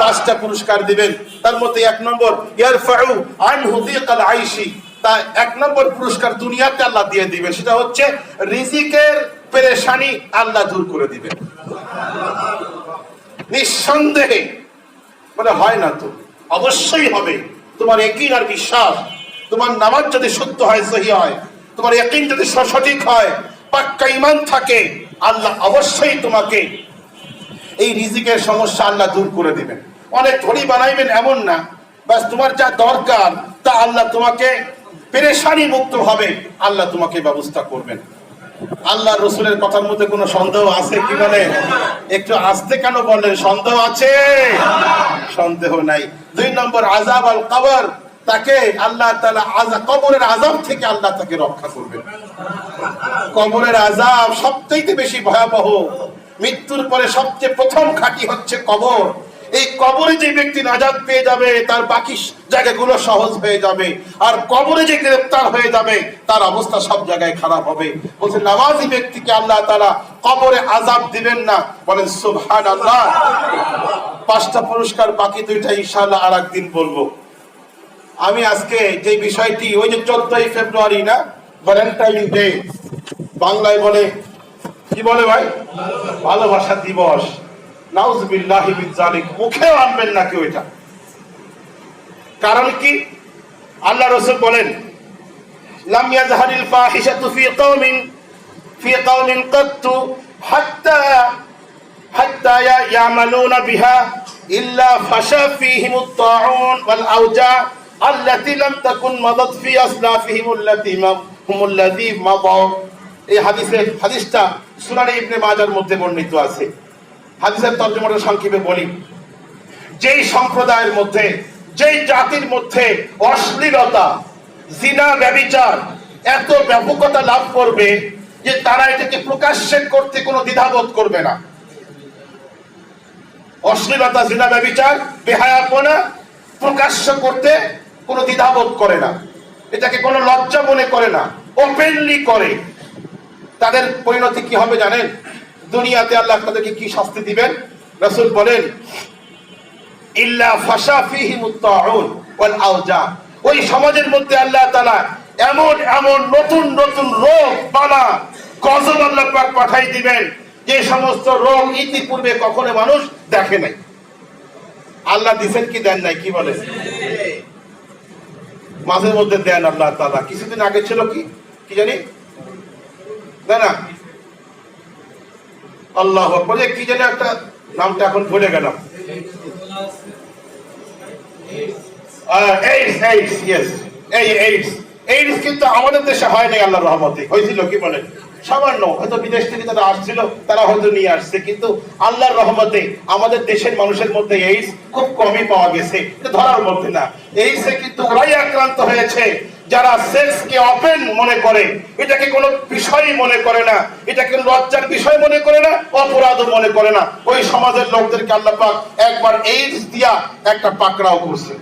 পাঁচটা পুরস্কার দিবেন। তার মধ্যে এক নম্বর, ইয়ারফাউ আনহু যিকাল আইশি, তা এক নম্বর পুরস্কার দুনিয়াতে আল্লাহ দিয়ে দিবেন, সেটা হচ্ছে রিজিকের পেরেশানি আল্লাহ দূর করে দিবেন। নিঃসন্দেহে মানে হয় না তো, অবশ্যই হবে। তোমার ইয়াকিন আর বিশ্বাস, তোমার নামাজ যদি সত্য হয়, সহি হয়, তোমার ইয়াকিন যদি সঠিক হয়, পাক্কা ঈমান থাকে, আল্লাহ অবশ্যই তোমাকে এই রিজিকের সমস্যা আল্লাহ দূর করে দিবেন। অনেক ধনী বানাইবেন এমন না, বাস তোমার যা দরকার তা আল্লাহ তোমাকে পেরেশানি মুক্ত হবে আল্লাহ তোমাকে ব্যবস্থা করবেন। আল্লাহ রসুলের কথার মধ্যে কোনো সন্দেহ আছে কি? বলে একটু আস্তে কেন বললেন? সন্দেহ আছে? সন্দেহ নাই। দুই নম্বর, আযাব আল কবর, তাকে আল্লাহ তাআলা কবরের আযাব থেকে আল্লাহ তাকে রক্ষা করবেন। কবরের আযাব সবচেয়ে বেশি ভয়াবহ। মৃত্যুর পরে সবচেয়ে প্রথম ঘাঁটি হচ্ছে কবর। এই কবরে যে ব্যক্তি নাজাত পেয়ে যাবে তার বাকি জায়গাগুলো সহজ হয়ে যাবে, আর কবরে যে গ্রেফতার হয়ে যাবে তার অবস্থা সব জায়গায় খারাপ হবে। বলছে নামাজি ব্যক্তিকে আল্লাহ তাআলা কবরে আযাব দিবেন না। বলেন সুবহানাল্লাহ। 5টা পুরস্কার, বাকি 2টা ইনশাআল্লাহ আর একদিন বলবো। আমি আজকে যে বিষয়টি, ওই যে 14ই ফেব্রুয়ারি না, ভ্যালেন্টাইন ডে, বাংলায় বলে কি বলে ভাই? ভালোবাসা দিবস। নাউযুবিল্লাহি মিন যালিক, মুখেও আনবেন না কেউ এটা। কারণ কি? আল্লাহ রাসূল বলেন লাম ইয়াজহারিল ফাহিশাতু ফি কওমিন কাত্তু হাত্তা ইয়ামালুনা বিহা ইল্লা ফাশা ফীহিমুত তাউন ওয়াল আওজা আল্লাতী লাম তাকুন মাদাত ফি আসলাফিহিম আল্লাতী মাদাউ। এই হাদিসটা সুনানে ইবনে মাজার মধ্যে বর্ণিত আছে। হাদিসের তরজমাটা সংক্ষেপে বলি। যেই সম্প্রদায়ের মধ্যে, যেই জাতির মধ্যে অশ্লীলতা, জিনা, ব্যভিচার এত ব্যাপকতা লাভ করবে যে তারা এটাকে প্রকাশ্যে করতে কোনো দ্বিধাবোধ করবে না। অশ্লীলতা, জিনা, ব্যভিচার, বেহায়াপনা প্রকাশ্য করতে কোনো দ্বিধাবোধ করে না, এটাকে কোনো লজ্জা মনে করে না, ওপেনলি করে। তাদের পরিণতি কি হবে জানেন? দুনিয়াতে আল্লাহ তাদেরকে কি শাস্তি দিবেন? রাসূল বলেন ইল্লা ফাশা ফীহিমুত তাউন ওয়াল আওজা। ওই সমাজের মধ্যে আল্লাহ তাআলা এমন এমন নতুন নতুন রোগ, বালা, গজব আল্লাহ পাক পাঠাই দিবেন যে সমস্ত রোগ ইতিপূর্বে কখনো মানুষ দেখে নাই। আল্লাহ দিবেন কি দেন নাই? কি বলে? মাঝে মধ্যে দেন আল্লাহ তাআলা। কিছুদিন আগে ছিল কি জানি না আল্লাহ বলে কি জানি একটা নামটা এখন ভুলে গেলাম। এইডস কিন্তু আমাদের দেশে হয় নাই আল্লাহর রহমতে। হয়েছিল কি বলেন? সামান্য, হয়তো বিদেশ থেকে তারা আসছিল, তারা হয়তো নিয়ে আসছে, কিন্তু আল্লাহর রহমতে আমাদের দেশের মানুষের মধ্যে এইডস খুব কমই পাওয়া গেছে, ধরার মধ্যে না। এইডসে কিন্তু ওরাই আক্রান্ত হয়েছে যারা সেক্সকে ওপেন মনে করে, এটাকে কোনো বিষয়ই মনে করে না, এটাকে লজ্জার বিষয় মনে করে না, অপরাধও মনে করে না। ওই সমাজের লোকদেরকে আল্লাহ পাক একবার এইডস দিয়া একটা পাকড়াও করছে।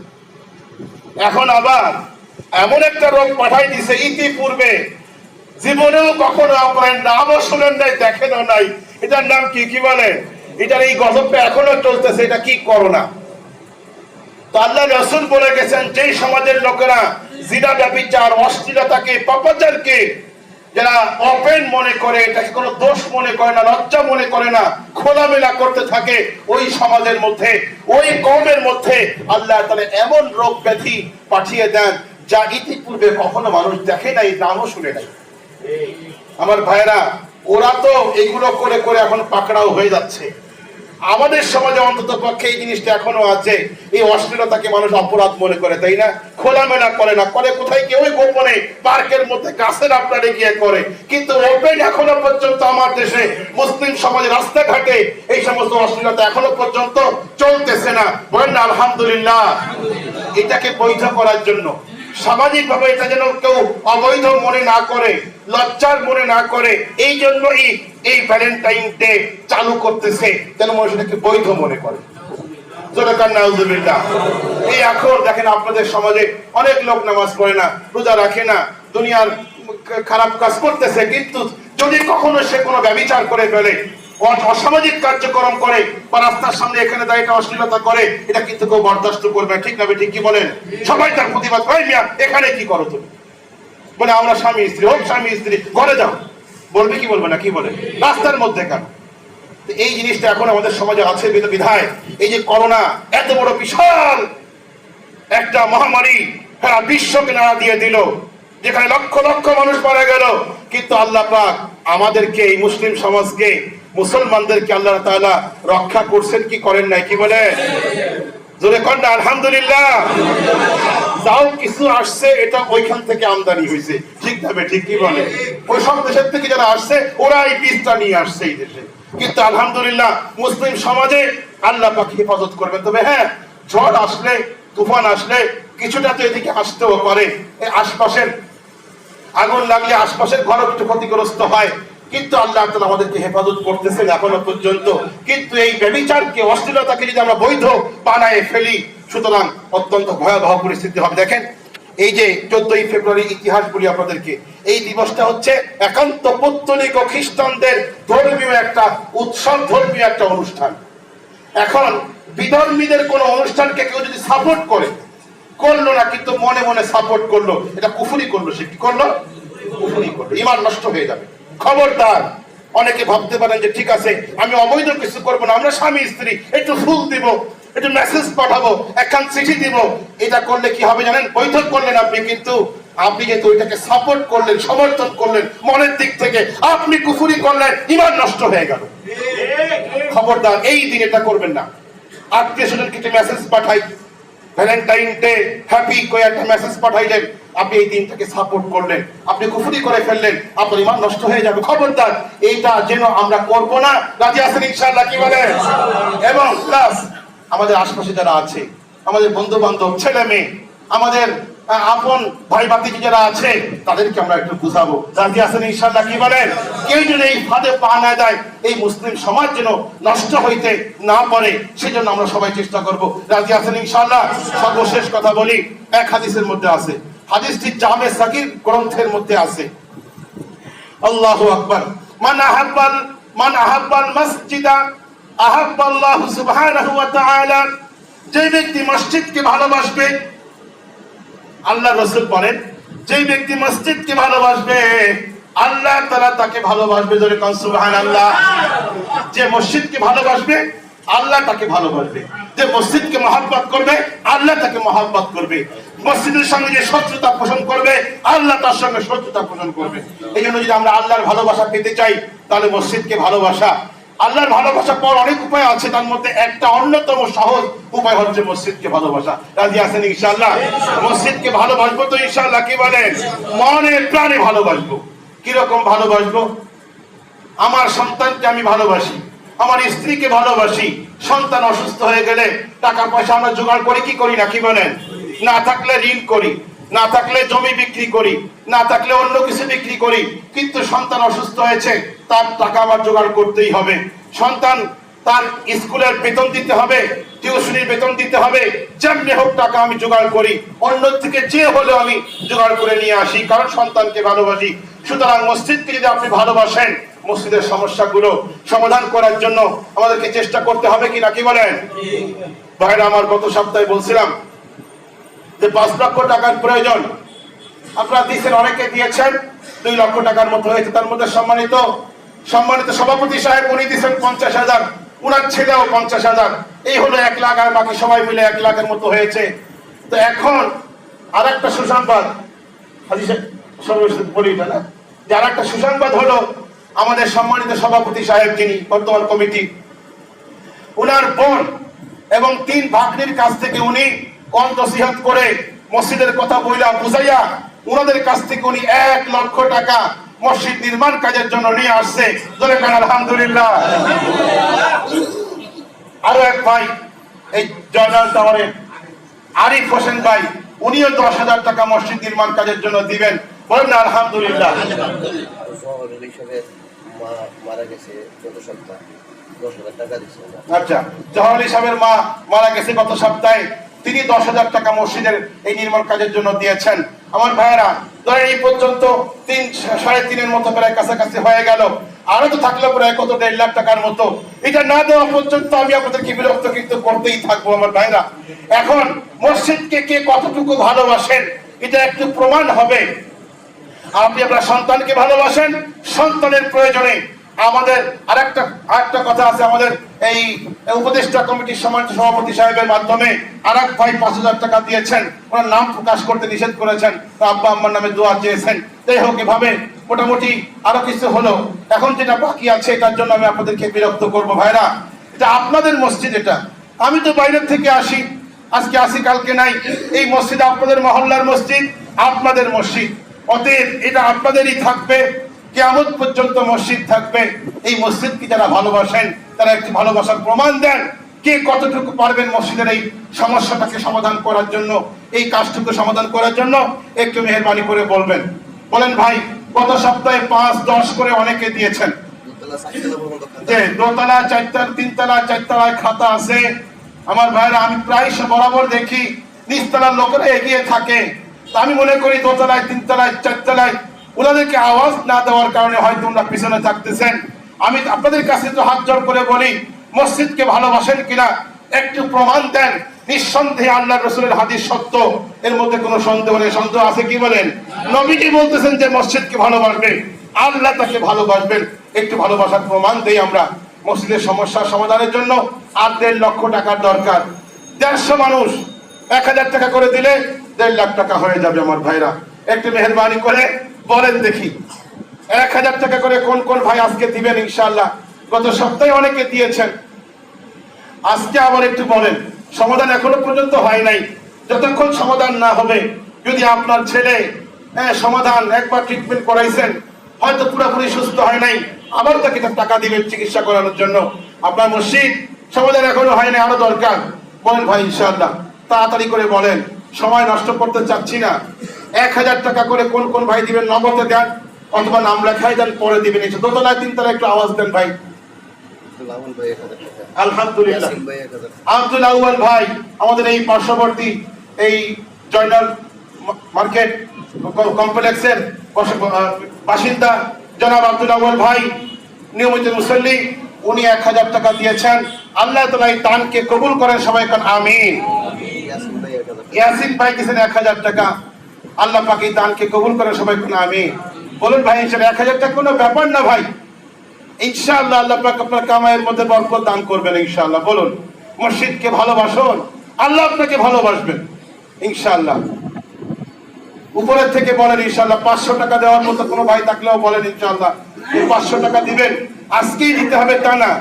এখন আবার এমন একটা রোগ পাঠাই দিছে, ইতিপূর্বে জীবনেও কখনো আপনার নামও শুনেন নাই, দেখেনও নাই। এটার নাম কি বলে? এটার এই গজবটা এখনো চলতেছে। এটা কি? করোনা। তো আল্লাহ রাসূল বলে গেছেন যেই সমাজের লোকেরা জিনা, ব্যভিচার, অশ্লীলতাকে, পাপাচারকে যারা ওপেন মনে করে, এটাকে কোনো দোষ মনে করে না, লজ্জা মনে করে না, খোলামেলা করতে থাকে, ওই সমাজের মধ্যে, ওই কওমের মধ্যে আল্লাহ তাআলা এমন রোগ ব্যাধি পাঠিয়ে দেন যা ইতিপূর্বে কখনো মানুষ দেখে নাই, নামও শুনে নাই। আমার ভাইরা, ওরা তো এগুলো করে করে এখন পাকড়াও হয়ে যাচ্ছে। আমাদের সমাজে অন্তত পক্ষে এই জিনিসটা এখনো আছে। এই অশ্লীলতাকে মানুষ অপরাধ মনে করে, তাই না? খোলামেলা করে না, করে কোথায় কেউ গোপনে পার্কের মধ্যে গাছের আপনারে গিয়ে করে। কিন্তু ওপেন এখনো পর্যন্ত আমার দেশে মুসলিম সমাজে রাস্তাঘাটে এই সমস্ত অশ্লীলতা এখনো পর্যন্ত চলতেছে না। বলেন না আলহামদুলিল্লাহ। এটাকে বৈধ করার জন্য, সামাজিক ভাবে এটা যেন কেউ অবৈধ মনে না করে, লজ্জার মনে না করে, এই জন্যই এই ভ্যালেন্টাইন ডে চালু করতেছে, যেন মানুষ এটাকে বৈধ মনে করে। এই এখন দেখেন আপনাদের সমাজে অনেক লোক নামাজ পড়ে না, রোজা রাখে না, দুনিয়ার খারাপ কাজ করতেছে, কিন্তু যদি কখনো সে কোনো ব্যভিচার করে ফেলে, অসামাজিক কার্যক্রম করে, বা রাস্তার সামনে এখানে দাঁড়িয়ে অশ্লীলতা করে, এটা কিন্তু কেউ বরদাস্ত করবে? ঠিক না? ঠিক কি বলেন? সবাই তার প্রতিবাদ করে, মিয়া এখানে কি করো তুমি? বলে আমরা স্বামী স্ত্রী। হোক স্বামী স্ত্রী, ঘরে যাও। বলবে কি বলবে না? কি বলে? রাস্তার মধ্যে কেন? এই জিনিসটা এখন আমাদের সমাজে আছে বিধায় এই যে করোনা এত বড় বিশাল একটা মহামারী সারা বিশ্বকে নাড়া দিয়ে দিল, যেখানে লক্ষ লক্ষ মানুষ মারা গেল, কিন্তু আল্লাহ পাক আমাদেরকে, এই মুসলিম সমাজকে, মুসলমানদেরকে আল্লাহ তাআলা রক্ষা করছেন কি করেন নাই? কি বলে? জোরে কর না আলহামদুলিল্লাহ। যাও কিছু আসছে, এটা ওইখান থেকে আমদানি হয়েছে, ঠিক না? ঠিক কি বলে? ওই সব দেশের থেকে যারা আসছে ওরা এই বীজটা নিয়ে আসছে এই দেশে। কিন্তু আলহামদুলিল্লাহ মুসলিম সমাজে আল্লাহ পাক হেফাজত করবেন। তবে হ্যাঁ, ঝড় আসলে, তুফান আসলে কিছুটা তো এদিকে আসতেও পারে। আশপাশের আগুন লাগলে আশপাশের ঘর একটু ক্ষতিগ্রস্ত হয়, কিন্তু আল্লাহ তাআলা আমাদেরকে হেফাজত করতেছেন এখনো পর্যন্ত। কিন্তু এই ব্যভিচারকে, অশ্লীলতাকে যদি আমরা বৈধ বানায় ফেলি, সুতরাং অত্যন্ত ভয়াবহ পরিস্থিতি হবে। দেখেন, এই যে 14ই ফেব্রুয়ারি ইতিহাস বলি আপনাদেরকে, এই দিবসটা হচ্ছে একান্ত পৌত্তলিক ও খ্রিস্টানদের ধর্মীয় একটা উৎসব, ধর্মীয় একটা অনুষ্ঠান। এখন বিধর্মীদের কোন অনুষ্ঠানকে কেউ যদি সাপোর্ট করলো না, কিন্তু মনে মনে সাপোর্ট করলো, এটা কুফরি করলো। সে কি করলো? কুফরি করলো, ঈমান নষ্ট হয়ে যাবে। খবরদার। অনেকে ভাবতে পারেন যে ঠিক আছে, আমি অবৈধ কিছু করবো না, আমরা স্বামী স্ত্রী, একটু ফুল দিব, একটু মেসেজ পাঠাবো, একখান চিঠি দিব, এটা করলে কি হবে জানেন? বৈধ করলেন আপনি, কিন্তু আপনি যেহেতু ওইটাকে সাপোর্ট করলেন, সমর্থন করলেন মনের দিক থেকে, আপনি কুফরি করলেন, ঈমান নষ্ট হয়ে গেল। খবরদার, এই দিন এটা করবেন না। আত্মীয় স্বজনকে একটা মেসেজ পাঠাই, ভ্যালেন্টাইন ডে হ্যাপি করে একটা মেসেজ পাঠাইলেন, আপনি এই দিনটাকে সাপোর্ট করলেন, আপনি কুফরি করে ফেললেন, আপনার ঈমান নষ্ট হয়ে যাবে। খবরদার, এইটা যেন আমরা করব না। রাজি আছেন ইনশাআল্লাহ? কি বলেন? এবং প্লাস আমাদের আশপাশে যারা আছে, আমাদের বন্ধু বান্ধব, ছেলে মেয়ে, আমাদের আপন ভাই ভাতিজি যারা আছে, তাদেরকে আমরা একটু বুঝাবো। রাজি আছেন ইনশাআল্লাহ? কি বলেন? কেউ যেন এই ফাঁদে পা না দেয়, এই মুসলিম সমাজ যেন নষ্ট হইতে না পারে, সেজন্য আমরা সবাই চেষ্টা করব। রাজি আছেন ইনশাআল্লাহ? সর্বশেষ কথা বলি, এক হাদিসের মধ্যে আছে, হাদিসটি জামে সাগীর গ্রন্থের মধ্যে আছে। আল্লাহু আকবার। মান আহাব্বাল মাসজিদা আহাব্বাল্লাহু সুবহানাহু ওয়া তাআলা। যে ব্যক্তি মসজিদকে ভালোবাসবে, আল্লাহ রাসূল বলেন, যে ব্যক্তি মসজিদকে ভালোবাসবে, আল্লাহ তাআলা তাকে ভালোবাসবে। জোরে কোন সুবহানাল্লাহ। যে মসজিদকে ভালোবাসবে, আল্লাহ তাকে ভালোবাসবে। যে মসজিদকে মহব্বত করবে, আল্লাহ তাকে মহব্বত করবে। মসজিদের সঙ্গে যে শত্রুতা পোষণ করবে, আল্লাহ তার সঙ্গে শত্রুতা পোষণ করবে। এই জন্য যদি আমরা আল্লাহর ভালোবাসা পেতে চাই, তাহলে মসজিদকে ভালোবাসা। আল্লাহর ভালোবাসা পাওয়ার অনেক উপায় আছে, তার মধ্যে একটা অন্যতম সহজ উপায় হচ্ছে মসজিদকে ভালোবাসা। রাজি আছেন ইনশাআল্লাহ? মসজিদকে ভালোবাসবো তো ইনশাআল্লাহ? কি বলেন? মনে প্রাণে ভালোবাসবো। কিরকম ভালোবাসবো? আমার সন্তানকে আমি ভালোবাসি, আমার স্ত্রীকে ভালোবাসি। সন্তান অসুস্থ হয়ে গেলে টাকা পয়সা আমরা জোগাড় করি কি করি না? কি বলেন? না থাকলে ঋণ করি, না থাকলে জমি বিক্রি করি, না থাকলে অন্য কিছু বিক্রি করি, কিন্তু সন্তান অসুস্থ হয়েছে, তার টাকা আমার জোগাড় করতেই হবে। সন্তান তার স্কুলের বেতন দিতে হবে, টিউশনির বেতন দিতে হবে, যেমনি হোক টাকা আমি জোগাড় করি, অন্য থেকে যে হলেও আমি জোগাড় করে নিয়ে আসি, কারণ সন্তানকে ভালোবাসি। সুতরাং মসজিদকে যদি আপনি ভালোবাসেন, মসজিদের সমস্যাগুলো সমাধান করার জন্য আমাদেরকে চেষ্টা করতে হবে কি না? কি বলেন ভাইরা আমার? গত সপ্তাহে বলছিলাম যে 5 লক্ষ টাকার প্রয়োজন, আপনারা দিয়েছেন, অনেকে দিয়েছেন, 2 লক্ষ টাকার মতো হয়েছে। তার মধ্যে সম্মানিত সভাপতি সাহেব উনি দিয়েছেন 50,000, উনার ছেলেও 50,000, এই হলো 1 লাখ, আর বাকি সবাই মিলে 1 লাখের মতো হয়েছে। তো এখন আর একটা সুসংবাদ, বলি না, যে আর একটা সুসংবাদ হলো, আমাদের সম্মানিত সভাপতি সাহেব, যিনি বর্তমান কমিটি, উনার বোন এবং 3 ভাগ্নির কাছ থেকে উনি কম নসিহত করে, মসজিদের কথা বইলা বুঝাইয়া, উনাদের কাছ থেকে উনি 1 লক্ষ টাকা মসজিদ নির্মাণ কাজের জন্য নিয়ে আসছে। জোরে বলেন আলহামদুলিল্লাহ। আরো এক ভাই, এই জয়নাল টাওয়ারের আরিফ হোসেন ভাই, উনিও 10,000 টাকা মসজিদ নির্মাণ কাজের জন্য দিবেন। বলেন না আলহামদুলিল্লাহ। আচ্ছা, জহর আলী সাহেবের মা মারা গেছে গত সপ্তাহে, তিনি 10,000 টাকা মসজিদের এই নির্মাণ কাজের জন্য দিয়েছেন। আমার ভাইয়েরা, ধরেন এই পর্যন্ত 3-3.5 মতো প্রায় কাছাকাছি হয়ে গেল, আরো তো থাকলে প্রায় কত 1.5 লাখ টাকার মতো। এটা না দেওয়া পর্যন্ত আমি আপনাদেরকে বিরক্ত কিন্তু করতেই থাকবো। আমার ভাইরা, এখন মসজিদকে কে কতটুকু ভালোবাসেন, এটা একটু প্রমাণ হবে। আপনি আপনার সন্তানকে ভালোবাসেন, সন্তানের প্রয়োজনে। আমাদের আরেকটা কথা আছে, আমাদের এই উপদেষ্টা কমিটির সভাপতি সাহেবের মাধ্যমে আরেক ভাই 5,000 টাকা দিয়েছেন, ওনার নাম প্রকাশ করতে নিষেধ করেছেন, আব্বা আম্মার নামে দোয়া চেয়েছেন। যাই হোক, এভাবে মোটামুটি আরো কিছু হলো। এখন যেটা বাকি আছে, এটার জন্য আমি আপনাদেরকে বিরক্ত করবো। ভাইরা, এটা আপনাদের মসজিদ, এটা আমি তো বাইরের থেকে আসি, আজকে আসি কালকে নাই। এই মসজিদ আপনাদের মহল্লার মসজিদ, আপনাদের মসজিদ, অতএব এটা আপনাদেরই থাকবে, কিয়ামত পর্যন্ত মসজিদ থাকবে। এই মসজিদকে যারা ভালোবাসেন, তারা একটি ভালোবাসার প্রমাণ দেন। কে কতটুকু পারবেন মসজিদের এই সমস্যাটাকে সমাধান করার জন্য, এই কাজটুকু সমাধান করার জন্য, একটু মেহেরবানি করে বলবেন। বলেন ভাই, গত সপ্তাহে 5-10 করে অনেকে দিয়েছেন। যে দোতলা, চারতলা, তিনতলা, চারতলায় খাতা আছে আমার ভাইরা, আমি প্রায় বরাবর দেখি নিচতলার লোকেরা এগিয়ে থাকে। তো আমি মনে করি দোতলায়, তিনতলায়, চারতলায় ওনাদেরকে আওয়াজ না দেওয়ার কারণে হয়তো ওনারা পিছনে থাকতেছেন। আমি আপনাদের কাছে তো হাত জোড় করে বলি, মসজিদকে ভালোবাসেন কিনা একটু প্রমাণ দেন। নিঃসন্দেহে আল্লাহ রাসূলের হাদিস সত্য, এর মধ্যে কোনো সন্দেহ নেই। সন্দেহ আছে কি বলেন? নবীজি বলতেছেন যে মসজিদকে ভালোবাসবে, আল্লাহ তাকে ভালোবাসবেন। একটু ভালোবাসার প্রমাণ দেই আমরা। মসজিদের সমস্যার সমাধানের জন্য 8.5 লক্ষ টাকার দরকার। 150 মানুষ 1000 টাকা করে দিলে 1.5 লাখ টাকা হয়ে যাবে আমার ভাইরা। একটু মেহেরবানি করে বলেন দেখি 1000 টাকা করে কোন কোন ভাই আজকে দিবেন ইনশাআল্লাহ? গত সপ্তাহে অনেকে দিয়েছেন, আজকে আবার একটু বলেন। সমাধান এখনো পর্যন্ত হয় নাই। যতক্ষণ সমাধান না হবে, যদি আপনার ছেলে সমাধান একবার ট্রিটমেন্ট করাইছেন, হয়তো পুরোপুরি সুস্থ হয় নাই, আবার তাকে টাকা দিবেন চিকিৎসা করানোর জন্য। আপনার মসজিদ সমাধান এখনো হয় নাই, আরো দরকার। বলেন ভাই ইনশাআল্লাহ, তাড়াতাড়ি করে বলেন, সময় নষ্ট করতে চাচ্ছি না। 1000 টাকা করে কোন কোন ভাই দিবেন? নগদে দেন অথবা নাম লেখাই দেন, পরে দিবেন। দোতলায়, তিনতলায় একটু আওয়াজ দেন ভাই। আলহামদুলিল্লাহ। আব্দুল আউয়াল ভাই আমাদের এই পার্শ্ববর্তী এই জয়নাল মার্কেট কমপ্লেক্সের বাসিন্দা জনাব আব্দুল আউয়াল ভাই, নিয়মিত মুসল্লি, উনি 1000 টাকা দিয়েছেন। আল্লাহ তাআলা এই দানকে কবুল করেন, সবাই কোন আমিন। ইয়াসিন ভাই দিয়েছেন 1000 টাকা, আল্লাহ পাক এই দানকে কবুল করেন, সবাই কোন আমিন। বলুন ভাই ইনশাআল্লাহ 1000 টাকা কোনো ব্যাপার না ভাই, ইনশাআল্লাহ আল্লাহ পাক আপনার কামাইয়ের মধ্যে বরকত দান করবেন ইনশাআল্লাহ। বলুন মসজিদকে ভালোবাসুন, আল্লাহ আপনাকে ভালোবাসবেন ইনশাআল্লাহ। উপরের থেকে বলেন ইনশাআল্লাহ। 500 টাকা দেওয়ার মতো কোনো ভাই থাকলেও বলেন ইনশাআল্লাহ। 500 টাকা দিবেন, আজকেই দিতে হবে তা না,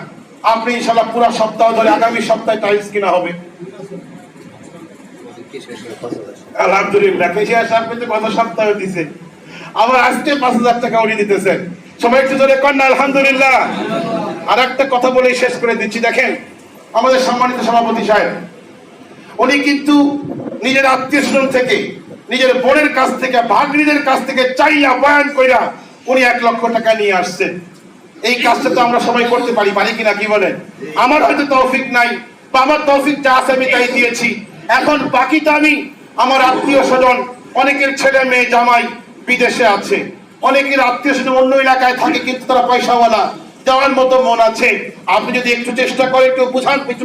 আপনি ইনশাআল্লাহ পুরো সপ্তাহ ধরে, আগামী সপ্তাহে টাইলস কিনা হবে। আলহামদুলিল্লাহ, কেশিয়া সাহেব কিন্তু গত সপ্তাহে দিছে, আবার আজকে 5000 টাকা উনি দিতেছেন। সবাই একটু ধরে কর না আলহামদুলিল্লাহ। আর একটা কথা বলে শেষ করে দিচ্ছি, দেখেন আমাদের সম্মানিত সভাপতি সাহেব, উনি কিন্তু নিজের আত্মীয়-স্বজন থেকে, নিজের বোনের কাছ থেকে, ভাগ্নিদের কাছ থেকে চাইয়া বয়ান কইরা উনি 1 লক্ষ টাকা নিয়ে আসছেন। এই কাজটা তো আমরা সবাই করতে পারি কিনা, কি বলেন? আমার হয়তো তৌফিক নাই, বা আমার তৌফিক যা আছে আমি তাই দিয়েছি। এখন বাকিটা আমি আমার আত্মীয়-স্বজন, অনেকের ছেলে মেয়ে জামাই বিদেশে আছে, অনেকের আত্মীয়-স্বজন অন্য এলাকায় থাকে, কিন্তু তারা পয়সাওয়ালা, দেওয়ার মতো মন আছে। আপনি যদি একটু চেষ্টা করেন, একটু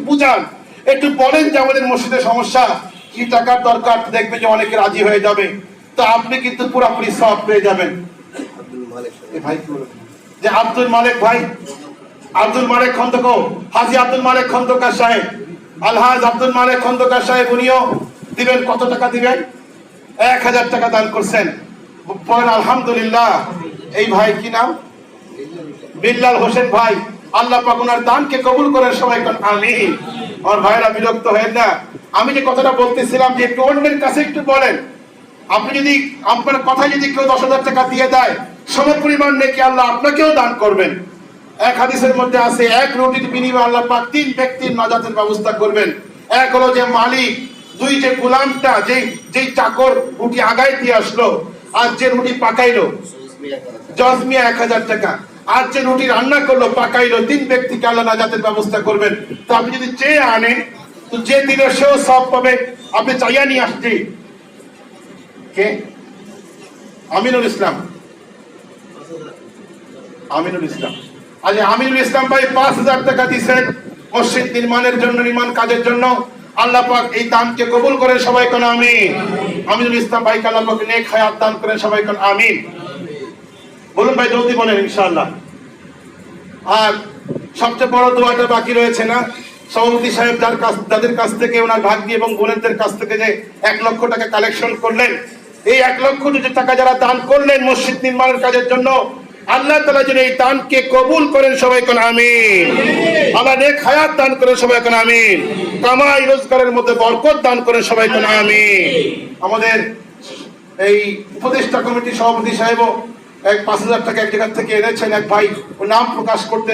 বুঝান, একটু বলেন যে আমাদের মসজিদের সমস্যা, কি টাকার দরকার, দেখবে যে অনেকে রাজি হয়ে যাবে। তো আপনি কিন্তু পুরোপুরি সওয়াব পেয়ে যাবেন। যে আব্দুল মালিক ভাই, আব্দুল মালিক খন্দকার, হাজী আব্দুল মালিক খন্দকার সাহেব, আলহাজ আব্দুল মালিক খন্দকার সাহেব, উনিও দিবেন। কত টাকা দিবেন? 1000 টাকা দান করছেন। বলেন আলহামদুলিল্লাহ। এই ভাই কি নাম? বিল্লাল হোসেন ভাই, আল্লাহ পাক ওনার দানকে কবুল করেন, সবাই কোন আমিন। আমার ভাইরা বিরক্ত হয়েন না, আমি যে কথাটা বলতেছিলাম যে একটু অন্যের কাছে একটু বলেন। আপনি যদি আপনার কথা যদি কেউ 10,000 টাকা দিয়ে দেয়, সমপরিমাণ নেকি আল্লাহ আপনাকেও দান করবেন। এক হাদিসের মধ্যে আছে, 1 রুটির বিনিময়ে আল্লাহ পাক 3 ব্যক্তির নাজাতের ব্যবস্থা করবেন। এক হলো যে মালিক, 2 যে গোলামটা, যেই চাকর রুটি আগায় দিয়ে আসলো, আর যে রুটি পাকাইলো, জজমিয়া 1000 টাকা, আর যে রুটি রান্না করলো, পাকাইলো, 3 ব্যক্তিকে আল্লাহ নাজাতের ব্যবস্থা করবেন। তো আপনি যদি চেয়ে আনেন, তো যে দিলে সেও সব পাবে। আপনি চাইয়া নিয়ে আসছি কে? আমিনুল ইসলাম। আমিনুল ইসলাম, আচ্ছা আমিনুল ইসলাম ভাই 5000 টাকা দিচ্ছেন মসজিদ নির্মাণের জন্য, নির্মাণ কাজের জন্য। আল্লাহ পাক এই দানকে কবুল করেন, সবাই কোন আমিন। আমিনুল ইসলাম ভাইকে আল্লাহ পাক নেক হায়াত দান করেন, সবাই কোন আমিন। বলুন ভাই, জলদি বলেন ইনশাআল্লাহ। আর সবচেয়ে বড় দোয়াটা বাকি রয়েছে না, সভাপতি সাহেব যাদের কাছ থেকে, ওনার ভাগ্নি এবং বোনেদের কাছ থেকে যে 1 লক্ষ টাকা কালেকশন করলেন, এই 1 লক্ষ টাকা যারা দান করলেন মসজিদ নির্মাণের কাজের জন্য, আল্লাহ তাআলা যেন এই দানকে কবুল করেন, সবাই কোন আমিন। আল্লাহ নেক হায়াত দান করেন, সবাই কোন আমিন। কামাই রোজগারের মধ্যে বরকত দান করেন, সবাই কোন আমিন। আমাদের এই উপদেষ্টা কমিটির সভাপতি সাহেবও 5000 টাকা এক জায়গা থেকে এনেছেন। এক ভাই, ও নাম প্রকাশ করতে